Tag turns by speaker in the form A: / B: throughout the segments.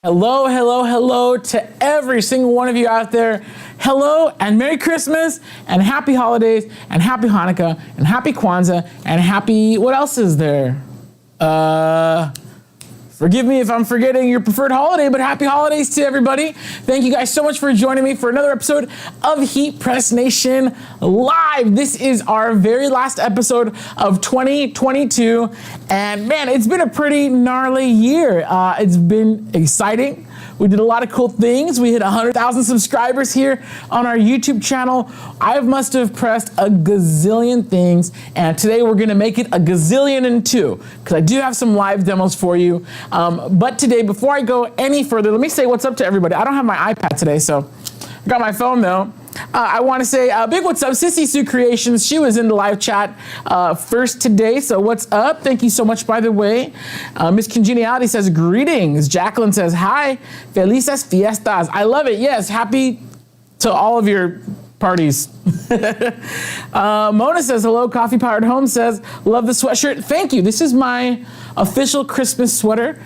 A: Hello, hello, hello to every single one of you out there. Hello and Merry Christmas and Happy Holidays and Happy Hanukkah and Happy Kwanzaa and Happy, what else is there? Forgive me if I'm forgetting your preferred holiday, but happy holidays to everybody. Thank you guys so much for joining me for another episode of Heat Press Nation Live. This is our very last episode of 2022. And man, it's been a pretty gnarly year. It's been exciting. We did a lot of cool things. We hit 100,000 subscribers here on our YouTube channel. I must have pressed a gazillion things, and today we're gonna make it a gazillion and two, because I do have some live demos for you. But today, before I go any further, let me say what's up to everybody. I don't have my iPad today, so I got my phone though. I want to say a big what's up, Sissy Sue Creations. She was in the live chat first today, so what's up? Thank you so much, by the way. Miss Congeniality says greetings. Jacqueline says hi. Felices fiestas. I love it. Yes, happy to all of your parties. Mona says hello. Coffee Powered Home says love the sweatshirt. Thank you. This is my official Christmas sweater.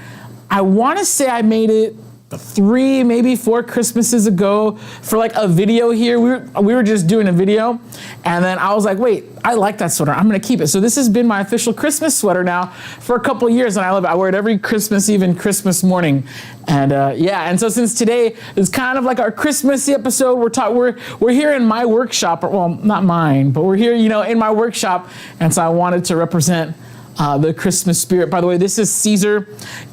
A: I want to say I made it 3, maybe 4 Christmases ago for like a video here. We were just doing a video, and then I was like, wait, I like that sweater. I'm gonna keep it. So this has been my official Christmas sweater now for a couple of years, and I love it. I wear it every Christmas, even Christmas morning. And yeah, and so since today is kind of like our Christmassy episode, we're here in my workshop, well, not mine, but we're here, in my workshop, and so I wanted to represent the Christmas spirit. By the way, this is Caesar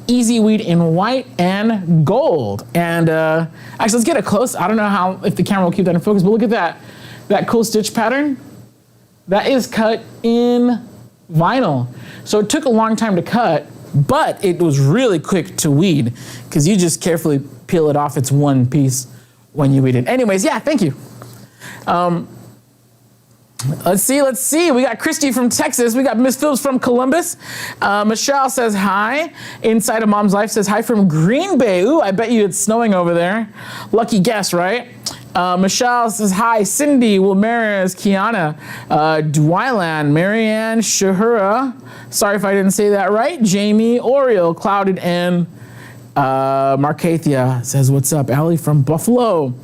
A: Easy Weed in white and gold. And actually, let's get it close. I don't know if the camera will keep that in focus, but look at that cool stitch pattern. That is cut in vinyl. So it took a long time to cut, but it was really quick to weed because you just carefully peel it off. It's one piece when you weed it. Anyways, yeah, thank you. Let's see. We got Christy from Texas. We got Miss Phillips from Columbus. Michelle says hi. Inside of Mom's Life says hi from Green Bay. Ooh, I bet you it's snowing over there. Lucky guess, right? Michelle says hi. Cindy, Wilmaris, Kiana, Dwylan, Marianne, Shahura. Sorry if I didn't say that right. Jamie, Oriole, Clouded, and Marcathia says what's up. Allie from Buffalo.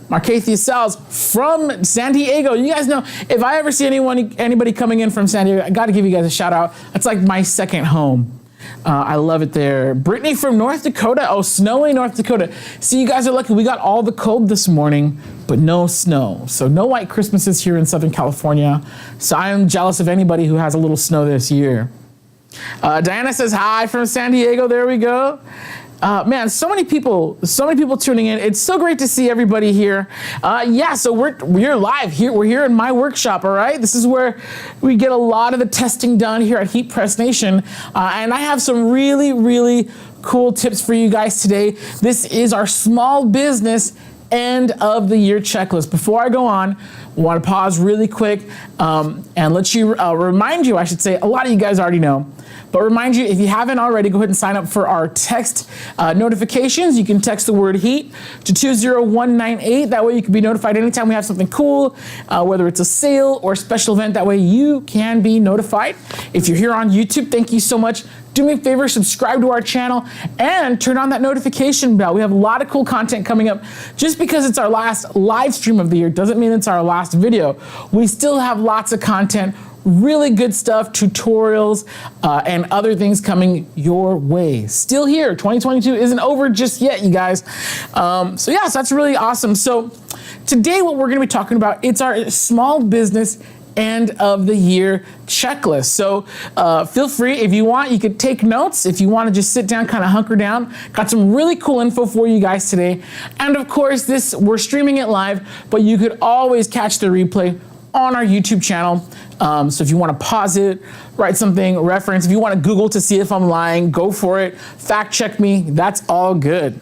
A: Marcathia Sal's from San Diego. You guys know, if I ever see anybody coming in from San Diego, I gotta give you guys a shout out. That's like my second home. I love it there. Brittany from North Dakota. Oh, snowy North Dakota. See, you guys are lucky. We got all the cold this morning, but no snow. So no white Christmases here in Southern California. So I am jealous of anybody who has a little snow this year. Diana says hi from San Diego. There we go. Man, so many people tuning in. It's so great to see everybody here. Yeah, so we're live here. We're here in my workshop, all right? This is where we get a lot of the testing done here at Heat Press Nation. And I have some really, really cool tips for you guys today. This is our small business end of the year checklist. Before I go on, I want to pause really quick and let you remind you, I should say, a lot of you guys already know, but remind you, if you haven't already, go ahead and sign up for our text notifications. You can text the word HEAT to 20198. That way you can be notified anytime we have something cool, whether it's a sale or a special event. That way you can be notified. If you're here on YouTube, thank you so much. Do me a favor, subscribe to our channel and turn on that notification bell. We have a lot of cool content coming up. Just because it's our last live stream of the year doesn't mean it's our last video. We still have lots of content, really good stuff, tutorials, and other things coming your way. Still here, 2022 isn't over just yet, you guys. So yeah, so that's really awesome. So today what we're gonna be talking about, it's our small business end of the year checklist. So feel free, if you want, you could take notes. If you want to just sit down, kind of hunker down. Got some really cool info for you guys today. And of course, we're streaming it live, but you could always catch the replay on our YouTube channel. So if you want to pause it, write something, reference, if you want to Google to see if I'm lying, go for it. Fact check me, that's all good.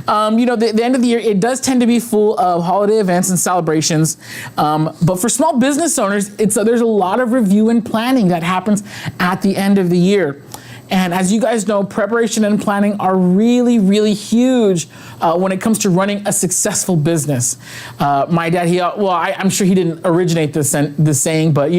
A: The end of the year, it does tend to be full of holiday events and celebrations. But for small business owners, there's a lot of review and planning that happens at the end of the year. And as you guys know, preparation and planning are really, really huge when it comes to running a successful business. My dad, I'm sure he didn't originate this saying, but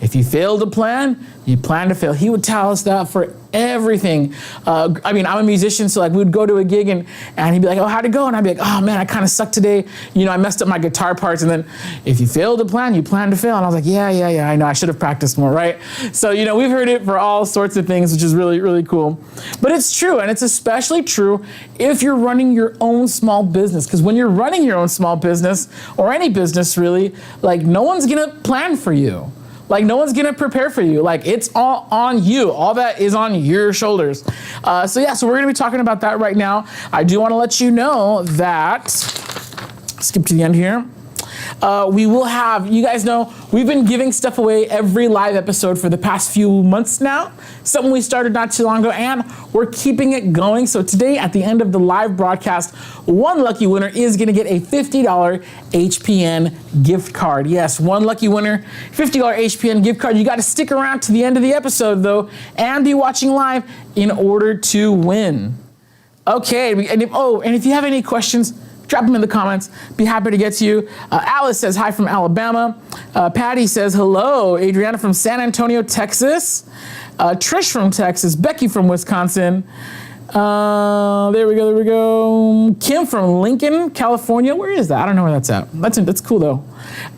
A: If you fail to plan, you plan to fail. He would tell us that for everything. I mean, I'm a musician, so like we would go to a gig and he'd be like, oh, how'd it go? And I'd be like, oh man, I kind of sucked today. You know, I messed up my guitar parts. And then if you fail to plan, you plan to fail. And I was like, yeah, I know, I should have practiced more, right? So, you know, we've heard it for all sorts of things, which is really, really cool. But it's true, and it's especially true if you're running your own small business. Because when you're running your own small business, or any business really, like no one's gonna plan for you. Like no one's gonna prepare for you. Like it's all on you. All that is on your shoulders. So we're gonna be talking about that right now. I do wanna let you know that, skip to the end here. We will have, you guys know, we've been giving stuff away every live episode for the past few months now. Something we started not too long ago, and we're keeping it going. So today, at the end of the live broadcast, one lucky winner is gonna get a $50 HPN gift card. Yes, one lucky winner, $50 HPN gift card. You gotta stick around to the end of the episode though, and be watching live in order to win. Okay, and if you have any questions, drop them in the comments. Be happy to get to you. Alice says hi from Alabama. Patty says hello. Adriana from San Antonio, Texas. Trish from Texas. Becky from Wisconsin. There we go. Kim from Lincoln, California. Where is that? I don't know where that's at. That's cool though.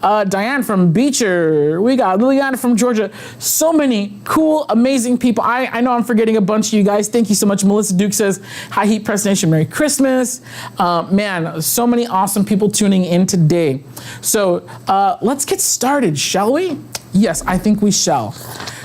A: Diane from Beecher. We got Liliana from Georgia. So many cool, amazing people. I know I'm forgetting a bunch of you guys. Thank you so much. Melissa Duke says, hi Heat Press Nation, Merry Christmas. Man, so many awesome people tuning in today. So let's get started, shall we? Yes, I think we shall.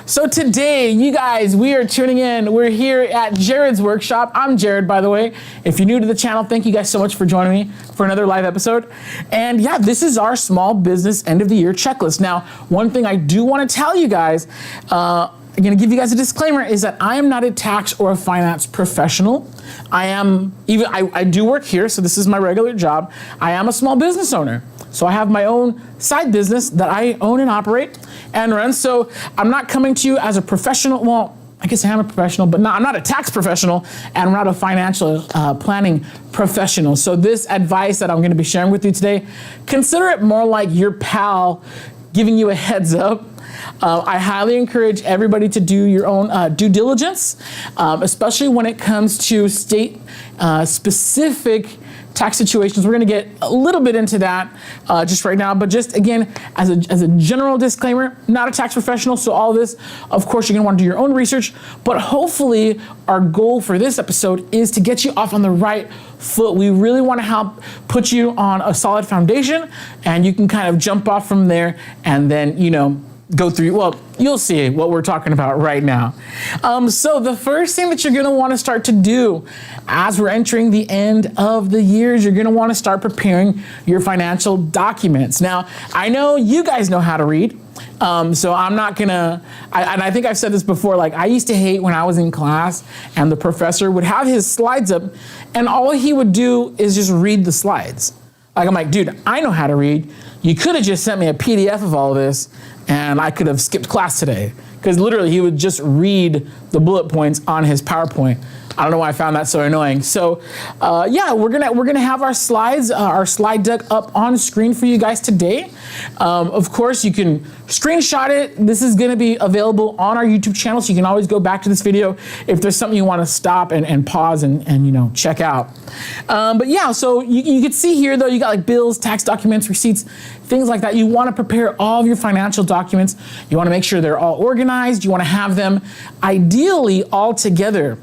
A: So today, you guys, we are tuning in. We're here at Jared's workshop. I'm Jared, by the way. If you're new to the channel, thank you guys so much for joining me for another live episode. And yeah, this is our small business end of the year checklist. Now, one thing I do want to tell you guys, I'm going to give you guys a disclaimer, is that I am not a tax or a finance professional. I do work here, so this is my regular job. I am a small business owner. So I have my own side business that I own and operate and run. So I'm not coming to you as a professional. Well, I guess I am a professional, but I'm not a tax professional, and I'm not a financial planning professional. So this advice that I'm going to be sharing with you today, consider it more like your pal giving you a heads up. I highly encourage everybody to do your own due diligence, especially when it comes to state specific tax situations. We're going to get a little bit into that just right now, but just again, as a general disclaimer, not a tax professional, so all this, of course, you're going to want to do your own research, but hopefully our goal for this episode is to get you off on the right foot. We really want to help put you on a solid foundation, and you can kind of jump off from there and then, go through, well, you'll see what we're talking about right now. So the first thing that you're going to want to start to do as we're entering the end of the year is you're going to want to start preparing your financial documents. Now, I know you guys know how to read. So I'm not gonna, and I think I've said this before, like I used to hate when I was in class and the professor would have his slides up and all he would do is just read the slides. Like I'm like, dude, I know how to read. You could have just sent me a PDF of all of this and I could have skipped class today. Because literally he would just read the bullet points on his PowerPoint. I don't know why I found that so annoying. So we're gonna have our slides, our slide deck up on screen for you guys today. Of course, you can screenshot it. This is gonna be available on our YouTube channel, so you can always go back to this video if there's something you wanna stop and pause and check out. So you can see here though, you got like bills, tax documents, receipts, things like that. You wanna prepare all of your financial documents. You wanna make sure they're all organized. You wanna have them ideally all together.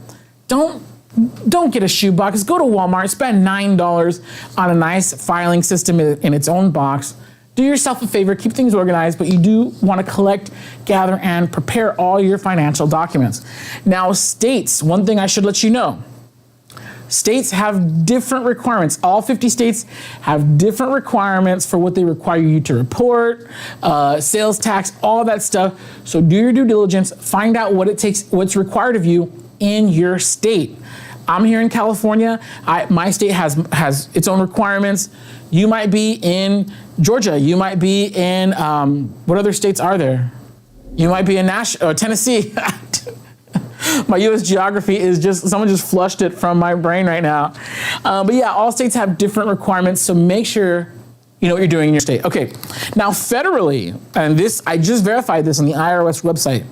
A: Don't get a shoebox. Go to Walmart, spend $9 on a nice filing system in its own box. Do yourself a favor, keep things organized, but you do want to collect, gather, and prepare all your financial documents. Now, states, one thing I should let you know, states have different requirements. All 50 states have different requirements for what they require you to report, sales tax, all that stuff. So do your due diligence, find out what it takes, what's required of you in your state. I'm here in California. My state has its own requirements. You might be in Georgia. You might be in, what other states are there? You might be in Tennessee. My U.S. geography is someone just flushed it from my brain right now. All states have different requirements, so make sure you know what you're doing in your state. Okay, now federally, and this, I just verified this on the IRS website.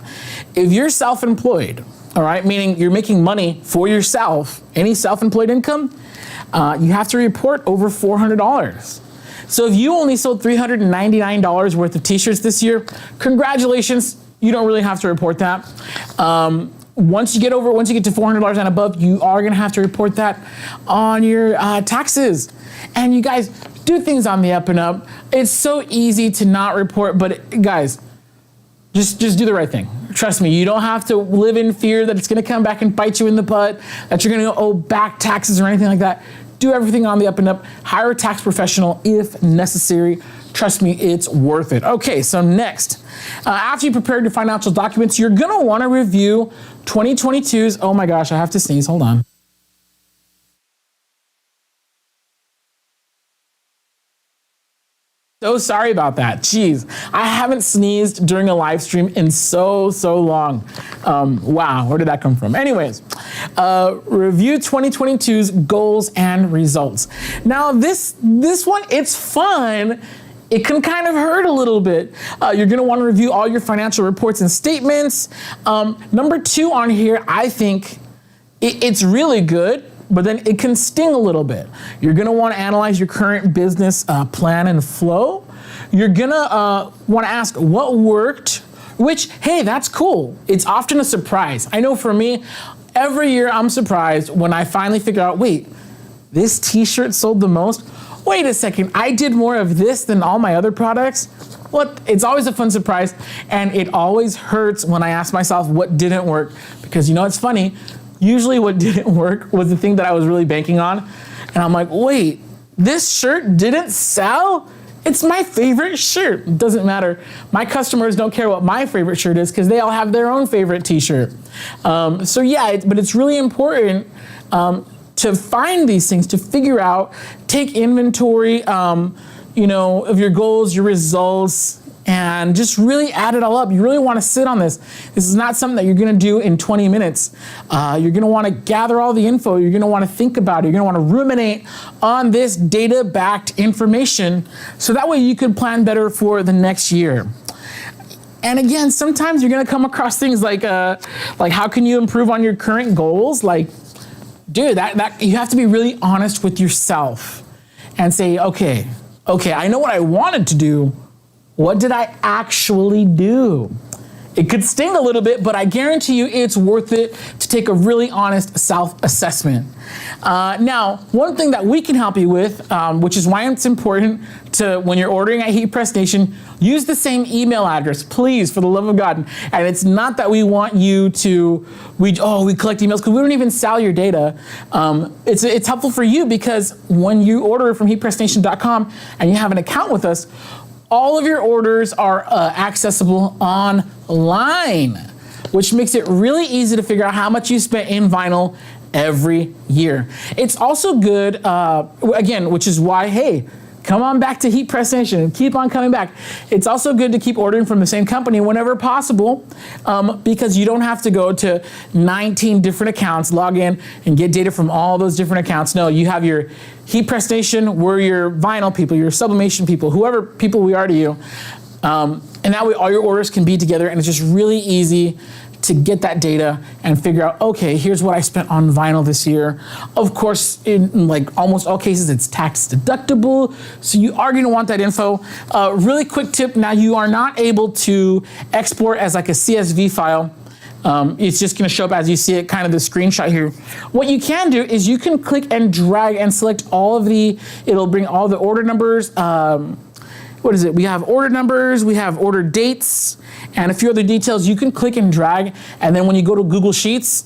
A: If you're self-employed, all right, meaning you're making money for yourself, any self-employed income, you have to report over $400. So if you only sold $399 worth of t-shirts this year, congratulations, you don't really have to report that. Once you get to $400 and above, you are gonna have to report that on your taxes. And you guys, do things on the up and up. It's so easy to not report, but guys, just do the right thing. Trust me, you don't have to live in fear that it's gonna come back and bite you in the butt, that you're gonna owe back taxes or anything like that. Do everything on the up and up. Hire a tax professional if necessary. Trust me, it's worth it. Okay, so next, after you prepare your financial documents, you're gonna wanna review 2022's, oh my gosh, I have to sneeze, hold on. So sorry about that. Jeez, I haven't sneezed during a live stream in so long. Wow, where did that come from? Anyways, review 2022's goals and results. Now this one, it's fun. It can kind of hurt a little bit. You're gonna wanna review all your financial reports and statements. Number 2 on here, I think it's really good, but then it can sting a little bit. You're gonna wanna analyze your current business plan and flow. You're gonna wanna ask what worked, which, hey, that's cool. It's often a surprise. I know for me, every year I'm surprised when I finally figure out, wait, this t-shirt sold the most? Wait a second, I did more of this than all my other products? What? It's always a fun surprise, and it always hurts when I ask myself what didn't work, because you know, it's funny, usually what didn't work was the thing that I was really banking on. And I'm like, wait, this shirt didn't sell? It's my favorite shirt. It doesn't matter. My customers don't care what my favorite shirt is because they all have their own favorite t-shirt. So yeah, but it's really important to find these things, to figure out, take inventory, you know, of your goals, your results, and just really add it all up. You really wanna sit on this. This is not something that you're gonna do in 20 minutes. You're gonna wanna gather all the info. You're gonna wanna think about it. You're gonna wanna ruminate on this data-backed information so that way you can plan better for the next year. And again, sometimes you're gonna come across things like how can you improve on your current goals? Like, dude, that you have to be really honest with yourself and say, okay, I know what I wanted to do. What did I actually do? It could sting a little bit, but I guarantee you it's worth it to take a really honest self-assessment. Now, one thing that we can help you with, which is why it's important to, when you're ordering at Heat Press Nation, use the same email address, please, for the love of God. And it's not that we want you to, we collect emails, because we don't even sell your data. It's helpful for you because when you order from heatpressnation.com and you have an account with us, all of your orders are accessible online, which makes it really easy to figure out how much you spent in vinyl every year. It's also good, again, which is why, hey, come on back to Heat Press Nation and keep on coming back. It's also good to keep ordering from the same company whenever possible, because you don't have to go to 19 different accounts, log in and get data from all those different accounts. No, you have your Heat Press Nation, we're your vinyl people, your sublimation people, whoever people we are to you. And that way all your orders can be together, and it's just really easy to get that data and figure out, okay, here's what I spent on vinyl this year. Of course, in like almost all cases, it's tax deductible, so you are gonna want that info. Really quick tip, now you are not able to export as like a CSV file. It's just gonna show up as you see it, kind of the screenshot here. What you can do is you can click and drag and select all of it'll bring all the order numbers. What is it? We have order numbers, we have order dates, and a few other details. You can click and drag, and then when you go to Google Sheets,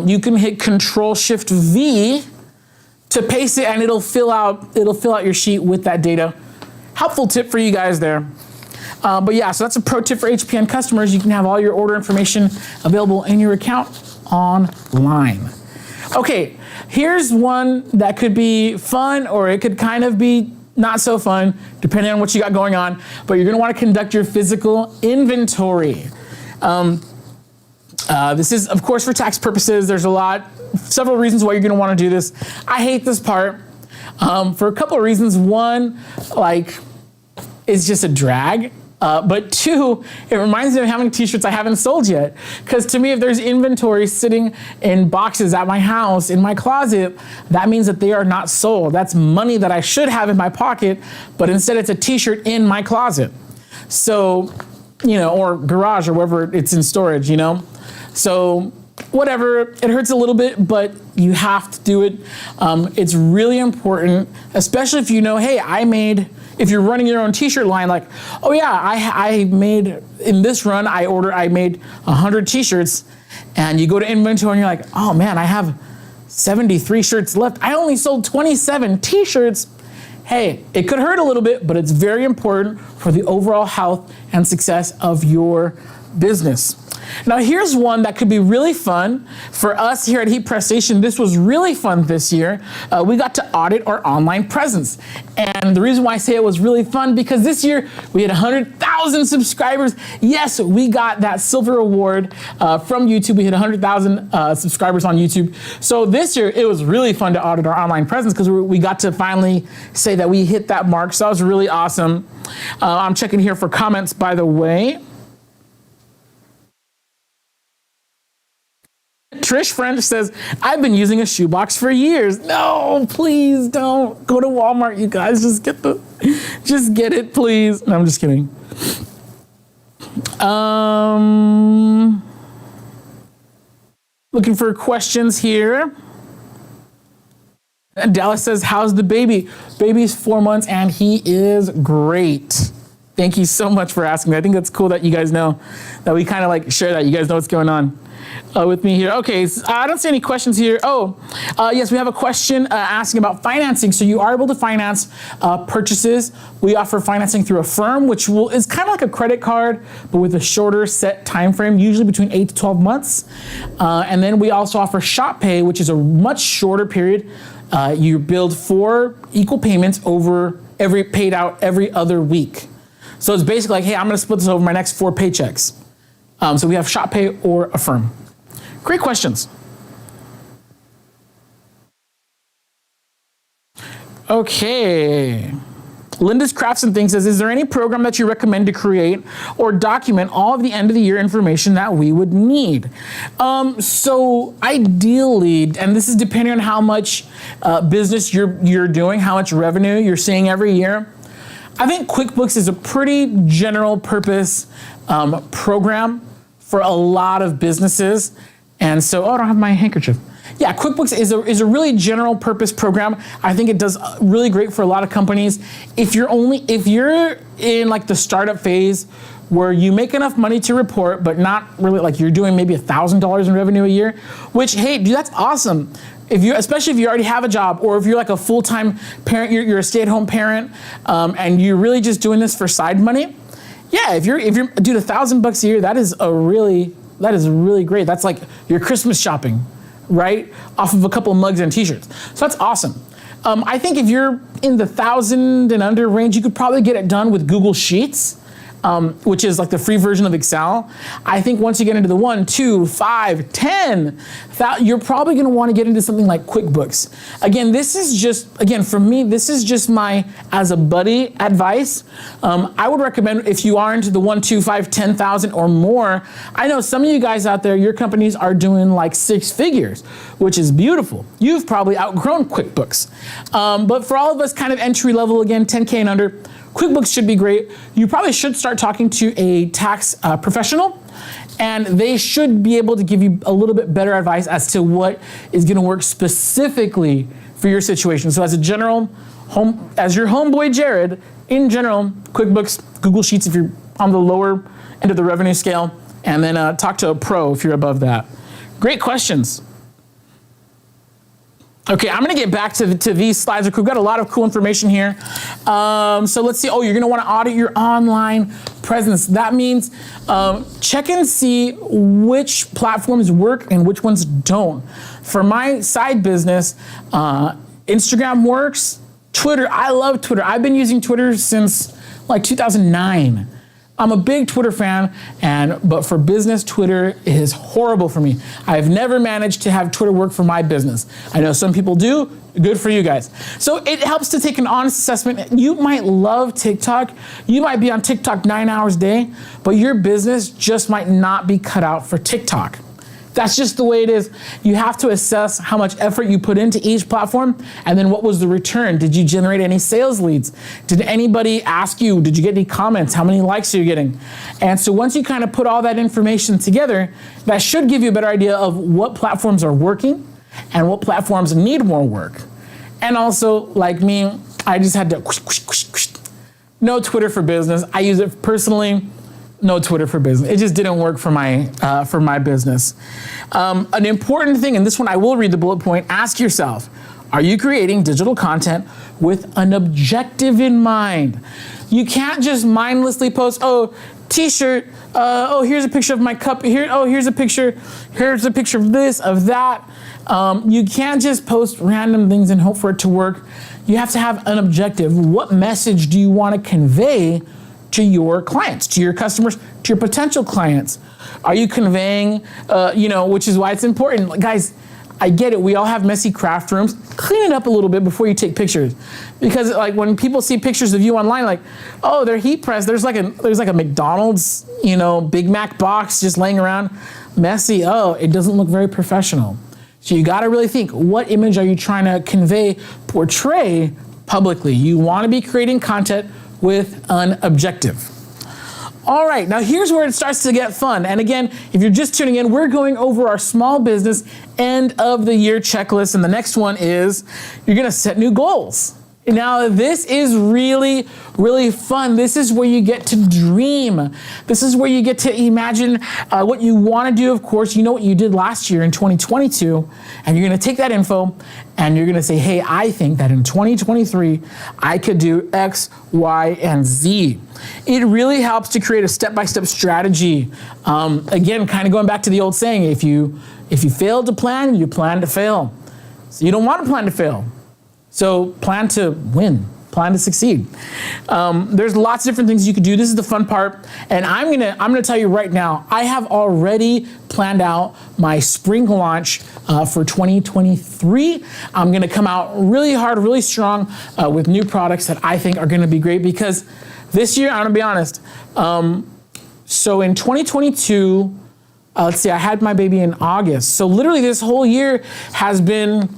A: you can hit Control-Shift-V to paste it, and it'll fill out your sheet with that data. Helpful tip for you guys there. But yeah, so that's a pro tip for HPN customers. You can have all your order information available in your account online. Okay, here's one that could be fun, or it could kind of be not so fun, depending on what you got going on, but you're gonna wanna conduct your physical inventory. This is, of course, for tax purposes. There's several reasons why you're gonna wanna do this. I hate this part. for a couple of reasons. One, like, it's just a drag. But two, it reminds me of how many t-shirts I haven't sold yet. Because to me, if there's inventory sitting in boxes at my house, in my closet, that means that they are not sold. That's money that I should have in my pocket, but instead it's a t-shirt in my closet. So, or garage or wherever it's in storage, So whatever, it hurts a little bit, but you have to do it. It's really important, especially if hey, if you're running your own t-shirt line, like, oh yeah, I made, in this run, I made 100 t-shirts, and you go to inventory and you're like, oh man, I have 73 shirts left. I only sold 27 t-shirts. Hey, it could hurt a little bit, but it's very important for the overall health and success of your business. Now here's one that could be really fun for us here at Heat Press Station. This was really fun this year. We got to audit our online presence. And the reason why I say it was really fun, because this year we had 100,000 subscribers. Yes, we got that silver award from YouTube. We hit 100,000 subscribers on YouTube. So this year it was really fun to audit our online presence because we got to finally say that we hit that mark. So that was really awesome. I'm checking here for comments, by the way. Trish French says, I've been using a shoebox for years. No, please don't go to Walmart, you guys. Just get it, please. No, I'm just kidding. Looking for questions here. Dallas says, how's the baby? Baby's 4 months and he is great. Thank you so much for asking me. I think that's cool that you guys know, that we kind of like share that. You guys know what's going on with me here. Okay, so I don't see any questions here. Yes, we have a question asking about financing. So you are able to finance purchases. We offer financing through Affirm, which is kind of like a credit card, but with a shorter set time frame, usually between 8 to 12 months. And then we also offer Shop Pay, which is a much shorter period. You build 4 equal payments paid out every other week. So it's basically like, hey, I'm gonna split this over my next 4 paychecks. So we have Shop Pay or Affirm. Great questions. Okay. Linda's Crafts and Things says, is there any program that you recommend to create or document all of the end of the year information that we would need? So ideally, and this is depending on how much business you're doing, how much revenue you're seeing every year, I think QuickBooks is a pretty general purpose program for a lot of businesses. And so, I don't have my handkerchief. Yeah, QuickBooks is a really general purpose program. I think it does really great for a lot of companies. If you're in like the startup phase where you make enough money to report, but not really, like you're doing maybe $1,000 in revenue a year, which, hey, dude, that's awesome. Especially if you already have a job, or if you're like a full-time parent, you're a stay-at-home parent, and you're really just doing this for side money. Yeah, if you're dude, $1,000 a year, that is really great. That's like your Christmas shopping, right? Off of a couple of mugs and t-shirts. So that's awesome. I think if you're in the 1,000 and under range, you could probably get it done with Google Sheets, which is like the free version of Excel. I think once you get into the 1, 2, 5, 10, you're probably gonna wanna get into something like QuickBooks. Again, for me, this is just my, as a buddy, advice. I would recommend if you are into the 1, 2, 5, 10,000 or more. I know some of you guys out there, your companies are doing like 6 figures, which is beautiful. You've probably outgrown QuickBooks. But for all of us kind of entry level, again, 10K and under, QuickBooks should be great. You probably should start talking to a tax professional, and they should be able to give you a little bit better advice as to what is gonna work specifically for your situation. So as your homeboy Jared, in general, QuickBooks, Google Sheets if you're on the lower end of the revenue scale, and then talk to a pro if you're above that. Great questions. Okay, I'm gonna get back to these slides. We've got a lot of cool information here. So let's see, you're gonna wanna audit your online presence. That means check and see which platforms work and which ones don't. For my side business, Instagram works, Twitter, I love Twitter. I've been using Twitter since like 2009. I'm a big Twitter fan, but for business, Twitter is horrible for me. I've never managed to have Twitter work for my business. I know some people do. Good for you guys. So it helps to take an honest assessment. You might love TikTok. You might be on TikTok 9 hours a day, but your business just might not be cut out for TikTok. That's just the way it is. You have to assess how much effort you put into each platform, and then what was the return? Did you generate any sales leads? Did anybody ask you? Did you get any comments? How many likes are you getting? And so once you kind of put all that information together, that should give you a better idea of what platforms are working and what platforms need more work. And also, like me, I just had to no Twitter for business. I use it personally. No Twitter for business. It just didn't work for my business. An important thing, and this one I will read the bullet point, ask yourself, are you creating digital content with an objective in mind? You can't just mindlessly post, oh, t-shirt, oh, here's a picture of my cup, here, oh, here's a picture of this, of that. You can't just post random things and hope for it to work. You have to have an objective. What message do you want to convey to your clients, to your customers, to your potential clients? Are you conveying, which is why it's important. Like, guys, I get it. We all have messy craft rooms. Clean it up a little bit before you take pictures. Because like when people see pictures of you online, like, oh, they're heat pressed. There's like a McDonald's, Big Mac box just laying around. Messy. Oh, it doesn't look very professional. So you got to really think, what image are you trying to convey, portray publicly? You want to be creating content with an objective. All right, now here's where it starts to get fun. And again, if you're just tuning in, we're going over our small business end of the year checklist. And the next one is you're gonna set new goals. Now, this is really, really fun. This is where you get to dream. This is where you get to imagine what you want to do. Of course, you know what you did last year in 2022, and you're going to take that info and you're going to say, hey, I think that in 2023, I could do X, Y, and Z. It really helps to create a step-by-step strategy. Again, kind of going back to the old saying, if you fail to plan, you plan to fail. So you don't want to plan to fail. So plan to win, plan to succeed. There's lots of different things you could do. This is the fun part. And I'm gonna tell you right now, I have already planned out my spring launch for 2023. I'm gonna come out really hard, really strong with new products that I think are gonna be great, because this year, I'm gonna be honest, so in 2022, let's see, I had my baby in August. So literally this whole year has been,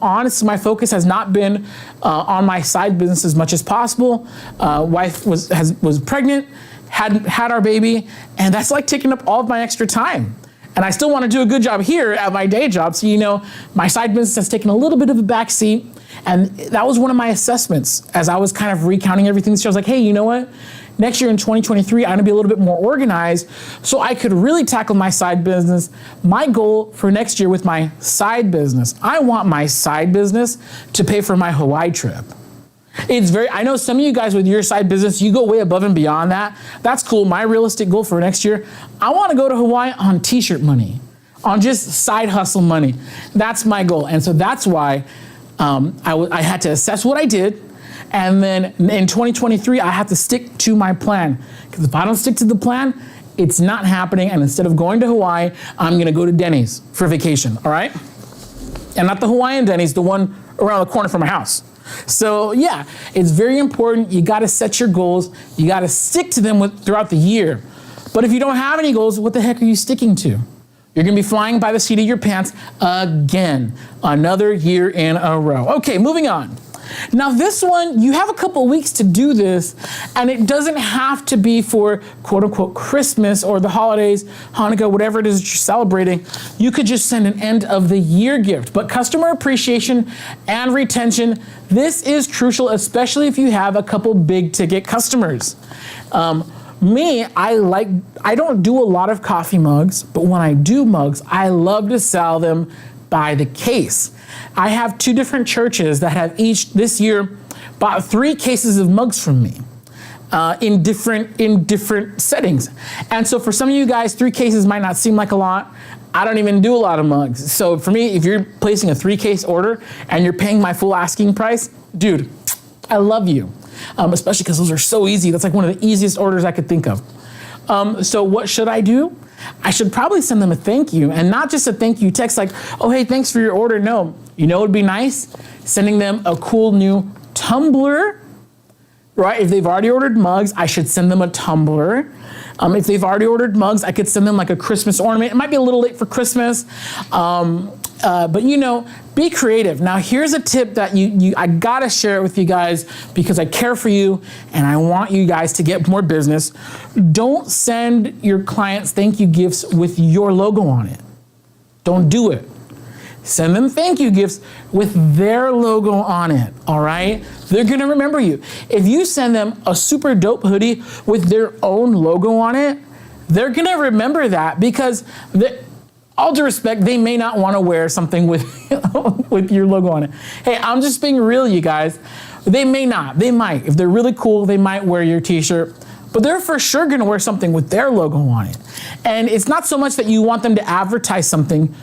A: honestly, my focus has not been on my side business as much as possible. Wife was pregnant, had our baby, and that's like taking up all of my extra time. And I still want to do a good job here at my day job. So, my side business has taken a little bit of a back seat. And that was one of my assessments as I was kind of recounting everything. So I was like, hey, you know what? Next year in 2023, I'm gonna be a little bit more organized so I could really tackle my side business. My goal for next year with my side business, I want my side business to pay for my Hawaii trip. I know some of you guys with your side business, you go way above and beyond that. That's cool. My realistic goal for next year, I wanna go to Hawaii on t-shirt money, on just side hustle money. That's my goal. And so that's why I had to assess what I did. And then in 2023, I have to stick to my plan. Because if I don't stick to the plan, it's not happening. And instead of going to Hawaii, I'm going to go to Denny's for vacation, all right? And not the Hawaiian Denny's, the one around the corner from my house. So yeah, it's very important. You got to set your goals. You got to stick to them throughout the year. But if you don't have any goals, what the heck are you sticking to? You're going to be flying by the seat of your pants again. Another year in a row. Okay, moving on. Now this one, you have a couple weeks to do this, and it doesn't have to be for quote unquote Christmas or the holidays, Hanukkah, whatever it is that you're celebrating. You could just send an end of the year gift. But customer appreciation and retention, this is crucial, especially if you have a couple big ticket customers. I don't do a lot of coffee mugs, but when I do mugs, I love to sell them by the case. I have 2 different churches that have each this year bought 3 cases of mugs from me in different settings. And so for some of you guys, 3 cases might not seem like a lot. I don't even do a lot of mugs. So for me, if you're placing a 3-case order and you're paying my full asking price, dude, I love you. especially because those are so easy. That's like one of the easiest orders I could think of. So what should I do? I should probably send them a thank you, and not just a thank you text like, oh, hey, thanks for your order. No, you know, it'd be nice sending them a cool new tumbler, right? If they've already ordered mugs, I should send them a tumbler. If they've already ordered mugs, I could send them like a Christmas ornament. It might be a little late for Christmas, but you know, be creative. Now, here's a tip that I gotta share it with you guys because I care for you and I want you guys to get more business. Don't send your clients thank you gifts with your logo on it. Don't do it. Send them thank you gifts with their logo on it, all right? They're gonna remember you. If you send them a super dope hoodie with their own logo on it, they're gonna remember that because, all due respect, they may not wanna wear something with, with your logo on it. Hey, I'm just being real, you guys. They may not, they might. If they're really cool, they might wear your t-shirt, but they're for sure gonna wear something with their logo on it. And it's not so much that you want them to advertise something,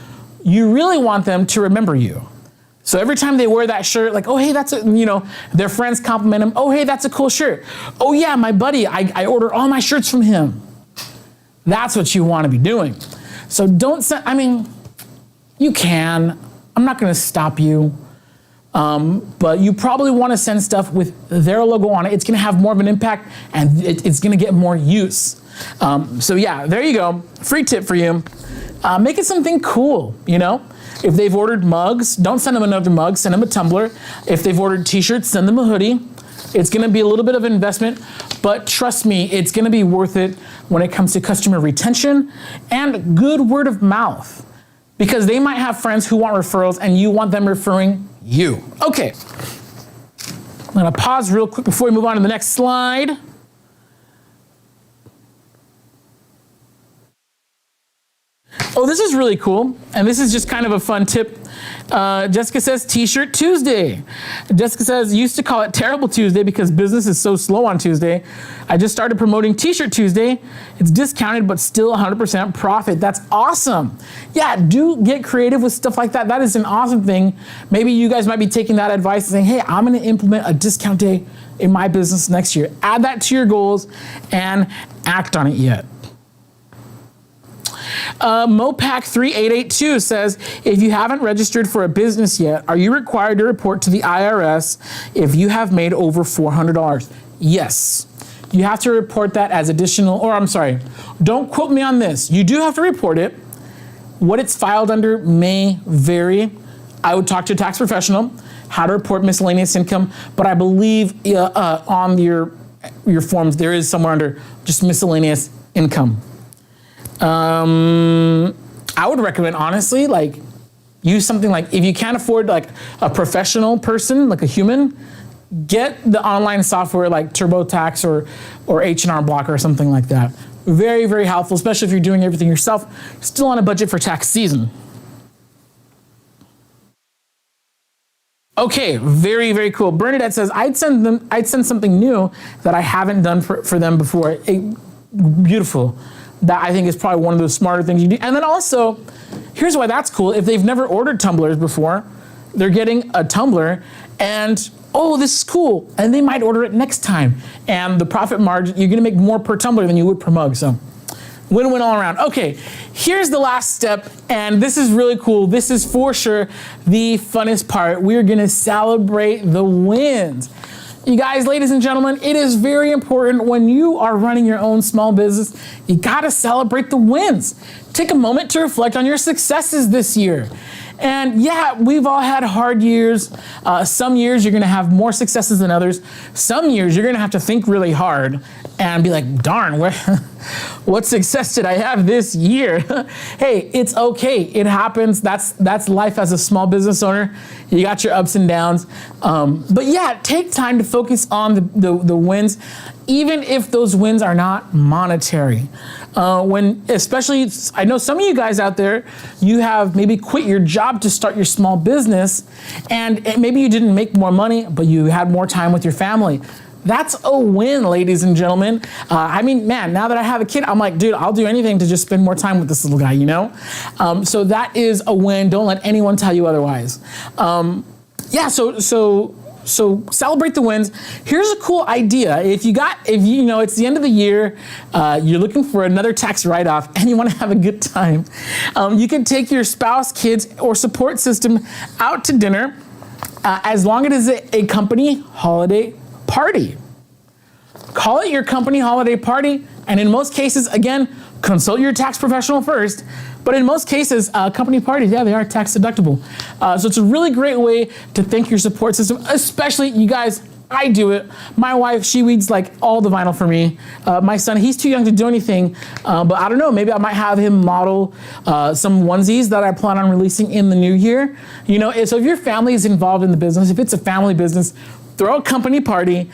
A: you really want them to remember you. So every time they wear that shirt, like, oh, hey, that's a, you know, their friends compliment them. Oh, hey, that's a cool shirt. Oh yeah, my buddy, I order all my shirts from him. That's what you want to be doing. So don't send, I mean, you can, I'm not going to stop you. But you probably want to send stuff with their logo on it. It's going to have more of an impact and it's going to get more use. So yeah, there you go. Free tip for you. Make it something cool, you know? If they've ordered mugs, don't send them another mug, send them a tumbler. If they've ordered t-shirts, send them a hoodie. It's gonna be a little bit of investment, but trust me, it's gonna be worth it when it comes to customer retention and good word of mouth. Because they might have friends who want referrals and you want them referring you. Okay, I'm gonna pause real quick before we move on to the next slide. Oh, this is really cool, and this is just kind of a fun tip. Jessica says, T-shirt Tuesday. Jessica says, used to call it Terrible Tuesday because business is so slow on Tuesday. I just started promoting T-shirt Tuesday. It's discounted, but still 100% profit. That's awesome. Yeah, do get creative with stuff like that. That is an awesome thing. Maybe you guys might be taking that advice and saying, hey, I'm gonna implement a discount day in my business next year. Add that to your goals and act on it yet. Mopac3882 says, if you haven't registered for a business yet, are you required to report to the IRS if you have made over $400? Yes. You have to report that as additional, or I'm sorry, don't quote me on this. You do have to report it. What it's filed under may vary. I would talk to a tax professional, how to report miscellaneous income, but I believe on your forms, there is somewhere under just miscellaneous income. I would recommend, honestly, like use something like, if you can't afford like a professional person, like a human, get the online software like TurboTax or H&R Block or something like that. Very, very helpful, especially if you're doing everything yourself, still on a budget for tax season. Okay, very, very cool. Bernadette says, I'd send something new that I haven't done for them before. Beautiful. That I think is probably one of the smarter things you do. And then also, here's why that's cool. If they've never ordered tumblers before, they're getting a tumbler and, oh, this is cool. And they might order it next time. And the profit margin, you're gonna make more per tumbler than you would per mug. So win-win all around. Okay, here's the last step. And this is really cool. This is for sure the funnest part. We're gonna celebrate the wins. You guys, ladies and gentlemen, it is very important when you are running your own small business, you gotta celebrate the wins. Take a moment to reflect on your successes this year. And yeah, we've all had hard years. Some years you're gonna have more successes than others. Some years you're gonna have to think really hard and be like, darn, what success did I have this year? Hey, it's okay, it happens. That's life as a small business owner. You got your ups and downs. But yeah, take time to focus on the wins, even if those wins are not monetary. Especially, I know some of you guys out there, you have maybe quit your job to start your small business, and maybe you didn't make more money, but you had more time with your family. That's a win, ladies and gentlemen. I mean, man, now that I have a kid, I'm like, dude, I'll do anything to just spend more time with this little guy, you know? So that is a win. Don't let anyone tell you otherwise. Yeah, so So celebrate the wins. Here's a cool idea. If you know, it's the end of the year, you're looking for another tax write-off and you want to have a good time, you can take your spouse, kids, or support system out to dinner as long as it's a company holiday party. Call it your company holiday party, and in most cases, again, consult your tax professional first. But in most cases, company parties, yeah, they are tax deductible. So it's a really great way to thank your support system, especially you guys. I do it. My wife, she weeds like all the vinyl for me. My son, he's too young to do anything, but I don't know, maybe I might have him model some onesies that I plan on releasing in the new year. You know, so if your family is involved in the business, if it's a family business, throw a company party.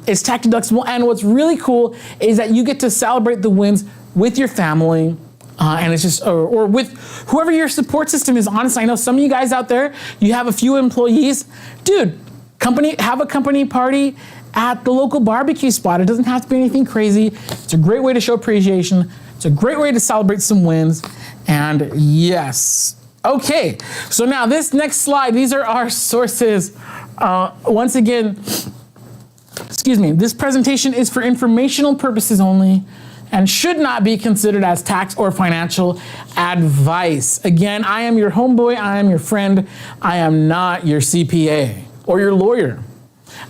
A: It's tax deductible, and what's really cool is that you get to celebrate the wins with your family. And it's just, or with whoever your support system is. Honestly, I know some of you guys out there, you have a few employees. Dude, have a company party at the local barbecue spot. It doesn't have to be anything crazy. It's a great way to show appreciation. It's a great way to celebrate some wins. And yes. Okay, so now this next slide, these are our sources. Once again, excuse me, this presentation is for informational purposes only and should not be considered as tax or financial advice. Again, I am your homeboy, I am your friend, I am not your CPA or your lawyer.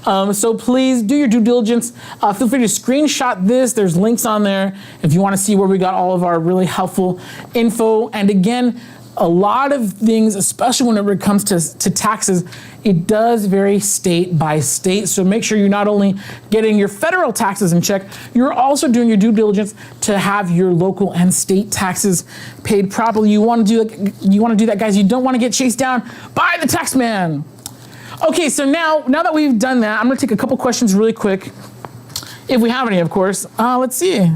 A: So please do your due diligence. Feel free to screenshot this. There's links on there if you want to see where we got all of our really helpful info. And again, a lot of things, especially when it comes to taxes, it does vary state by state. So make sure you're not only getting your federal taxes in check, you're also doing your due diligence to have your local and state taxes paid properly. You want to do that, guys. You don't want to get chased down by the tax man. Okay, so now that we've done that, I'm going to take a couple questions really quick, if we have any, of course. Let's see.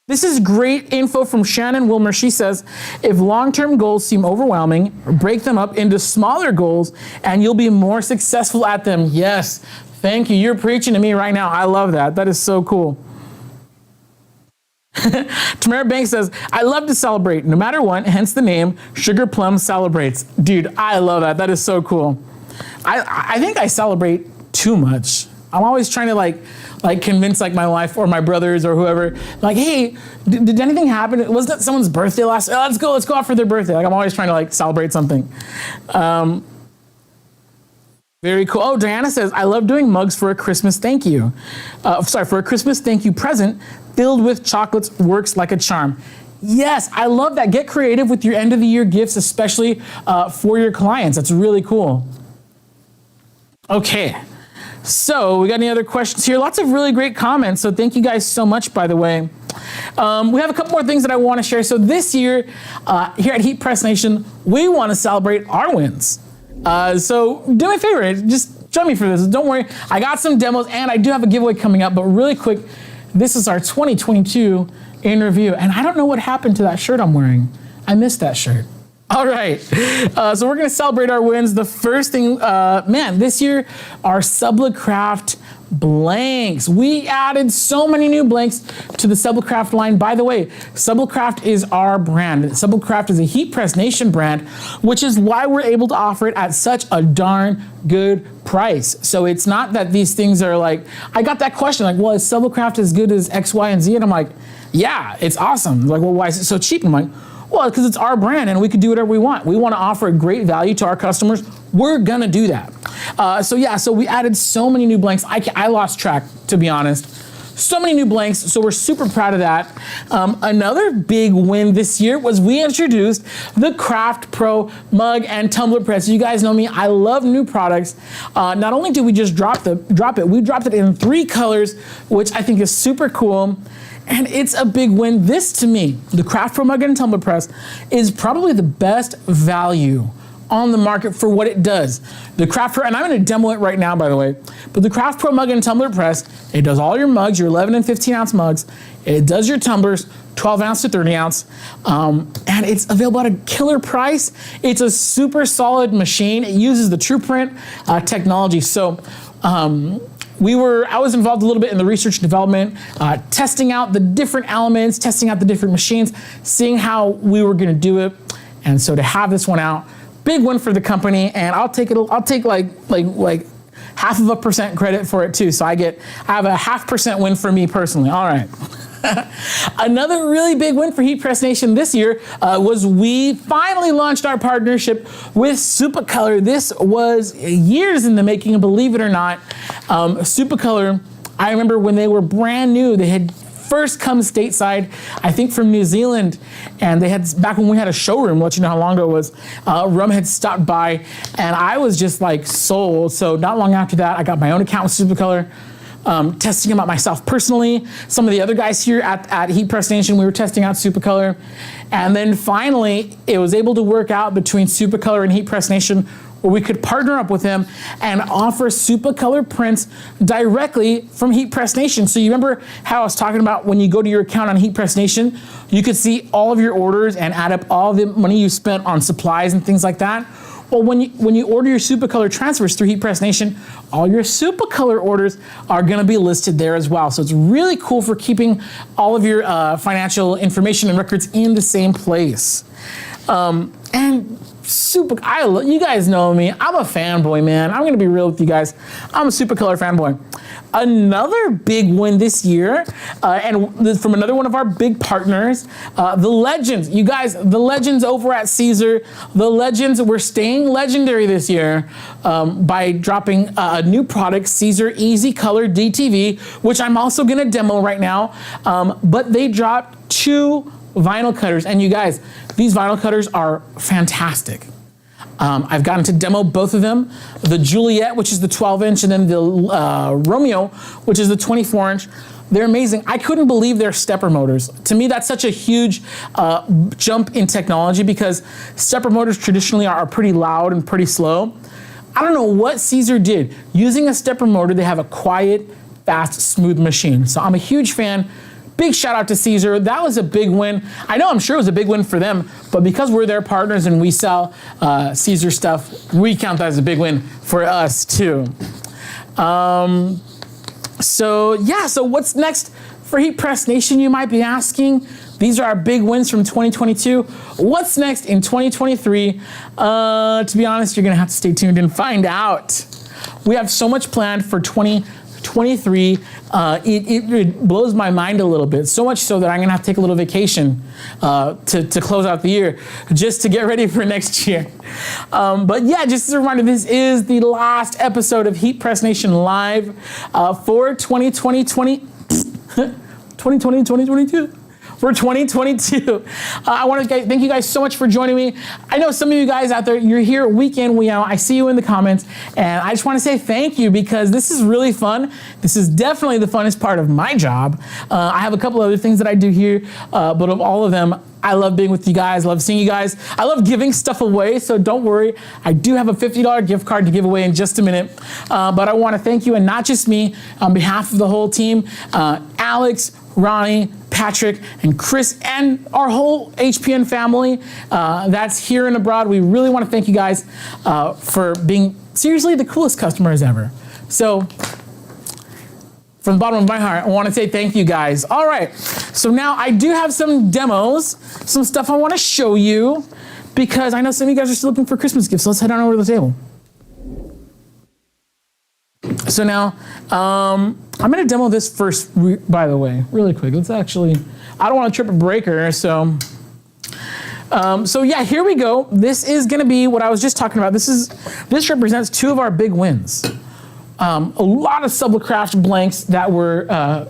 A: This is great info from Shannon Wilmer. She says, if long-term goals seem overwhelming, break them up into smaller goals and you'll be more successful at them. Yes, thank you. You're preaching to me right now. I love that. That is so cool. Tamara Banks says, I love to celebrate no matter what, hence the name Sugar Plum Celebrates. Dude, I love that. That is so cool. I think I celebrate too much. I'm always trying to like convince like my wife or my brothers or whoever, like, hey, did anything happen? Wasn't it someone's birthday last? Oh, let's go out for their birthday. Like I'm always trying to like celebrate something. Very cool. Oh, Diana says, I love doing mugs for a Christmas thank you. For a Christmas thank you present filled with chocolates works like a charm. Yes, I love that. Get creative with your end of the year gifts, especially for your clients. That's really cool. Okay. So we got any other questions here? Lots of really great comments. So thank you guys so much, by the way. We have a couple more things that I want to share. So this year, here at Heat Press Nation, we want to celebrate our wins. So do me a favor, just join me for this. Don't worry, I got some demos and I do have a giveaway coming up, but really quick, this is our 2022 in review. And I don't know what happened to that shirt I'm wearing. I missed that shirt. All right, so we're gonna celebrate our wins. The first thing, this year, our Sublicraft blanks. We added so many new blanks to the Sublicraft line. By the way, Sublicraft is our brand. Sublicraft is a Heat Press Nation brand, which is why we're able to offer it at such a darn good price. So it's not that these things are like, I got that question, like, well, is Sublicraft as good as X, Y, and Z? And I'm like, yeah, it's awesome. Like, well, why is it so cheap? I'm like, well, because it's our brand and we can do whatever we want. We want to offer a great value to our customers. We're going to do that. So we added so many new blanks. I lost track, to be honest. So many new blanks, so we're super proud of that. Another big win this year was we introduced the Craft Pro mug and tumbler press. You guys know me, I love new products. Not only did we just drop it, we dropped it in 3 colors, which I think is super cool. And it's a big win. This, to me, the Craft Pro Mug and Tumbler Press, is probably the best value on the market for what it does. The Craft Pro, and I'm gonna demo it right now, by the way, but the Craft Pro Mug and Tumbler Press, it does all your mugs, your 11 and 15 ounce mugs. It does your tumblers, 12 ounce to 30 ounce, and it's available at a killer price. It's a super solid machine. It uses the TruePrint technology. So, I was involved a little bit in the research and development, testing out the different elements, testing out the different machines, seeing how we were gonna do it. And so to have this one out, big win for the company, and I'll take like 0.5% credit for it too. So I have a 0.5% win for me personally. All right. Another really big win for Heat Press Nation this year was we finally launched our partnership with Supacolor. This was years in the making, believe it or not. Supacolor, I remember when they were brand new, they had first come stateside, I think from New Zealand, and they had, back when we had a showroom, let you know how long ago it was, Rum had stopped by, and I was just like sold. So not long after that, I got my own account with Supacolor, testing them out myself personally. Some of the other guys here at Heat Press Nation, we were testing out Supacolor, and then finally, it was able to work out between Supacolor and Heat Press Nation where we could partner up with them and offer Supacolor prints directly from Heat Press Nation. So you remember how I was talking about when you go to your account on Heat Press Nation, you could see all of your orders and add up all the money you spent on supplies and things like that. Well, when you order your Supacolor transfers through Heat Press Nation, all your Supacolor orders are gonna be listed there as well. So it's really cool for keeping all of your financial information and records in the same place. And you guys know me. I'm a fanboy, man. I'm gonna be real with you guys. I'm a Supacolor fanboy. Another big win this year, and from another one of our big partners, the Legends. You guys, the Legends over at Caesar, the Legends, we're staying legendary this year by dropping a new product, Caesar Easy Color DTV, which I'm also gonna demo right now. But they dropped 2 vinyl cutters, and you guys, these vinyl cutters are fantastic. I've gotten to demo both of them, the Juliet, which is the 12-inch, and then the Romeo, which is the 24-inch. They're amazing. I couldn't believe they're stepper motors. To me, that's such a huge jump in technology because stepper motors traditionally are pretty loud and pretty slow. I don't know what Caesar did. Using a stepper motor, they have a quiet, fast, smooth machine. So I'm a huge fan. Big shout out to Caesar. That was a big win. I'm sure it was a big win for them, but because we're their partners and we sell Caesar stuff, we count that as a big win for us too. So what's next for Heat Press Nation, you might be asking? These are our big wins from 2022. What's next in 2023? To be honest, you're gonna have to stay tuned and find out. We have so much planned for 2023. It blows my mind a little bit, so much so that I'm gonna have to take a little vacation to close out the year, just to get ready for next year. But yeah, just as a reminder, this is the last episode of Heat Press Nation Live for 2022. For 2022. I want to thank you guys so much for joining me. I know some of you guys out there, you're here week in, week out. I see you in the comments, and I just want to say thank you because this is really fun. This is definitely the funnest part of my job. I have a couple other things that I do here, but of all of them, I love being with you guys, love seeing you guys. I love giving stuff away, so don't worry. I do have a $50 gift card to give away in just a minute. But I want to thank you, and not just me, on behalf of the whole team, Alex, Ronnie, Patrick, and Chris, and our whole HPN family that's here and abroad. We really want to thank you guys for being seriously the coolest customers ever. So from the bottom of my heart, I want to say thank you guys. All right, so now I do have some demos, some stuff I want to show you because I know some of you guys are still looking for Christmas gifts. So let's head on over to the table. So now, I'm gonna demo this first, by the way, really quick. Let's actually, I don't want to trip a breaker, so yeah, here we go. This is gonna be what I was just talking about. This represents 2 of our big wins. A lot of Sublicraft blanks that were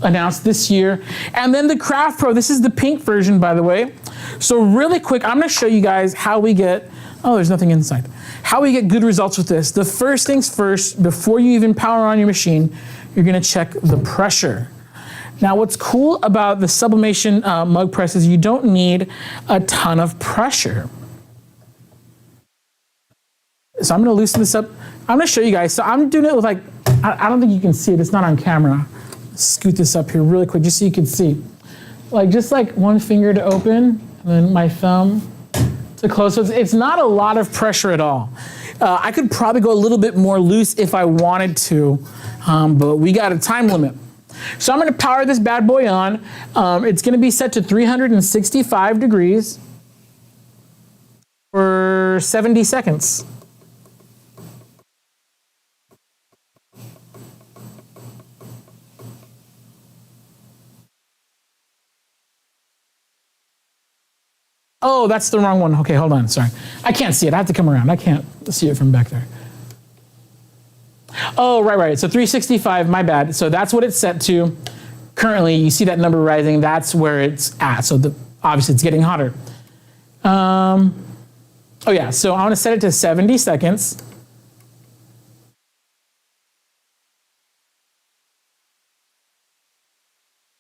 A: announced this year. And then the Craft Pro, this is the pink version, by the way. So really quick, I'm gonna show you guys how we get, oh, there's nothing inside. How we get good results with this. The first things first, before you even power on your machine, you're gonna check the pressure. Now what's cool about the Sublimation mug press is you don't need a ton of pressure. So I'm gonna loosen this up. I'm gonna show you guys. So I'm doing it with I don't think you can see it, it's not on camera. Scoot this up here really quick just so you can see. Just one finger to open, and then my thumb to close. So it's not a lot of pressure at all. I could probably go a little bit more loose if I wanted to, but we got a time limit. So I'm gonna power this bad boy on. It's gonna be set to 365 degrees for 70 seconds. Oh, that's the wrong one. Okay, hold on, sorry. I can't see it, I have to come around. I can't see it from back there. Oh, right, so 365, my bad. So that's what it's set to. Currently, you see that number rising, that's where it's at. So obviously it's getting hotter. Oh yeah, so I wanna set it to 70 seconds.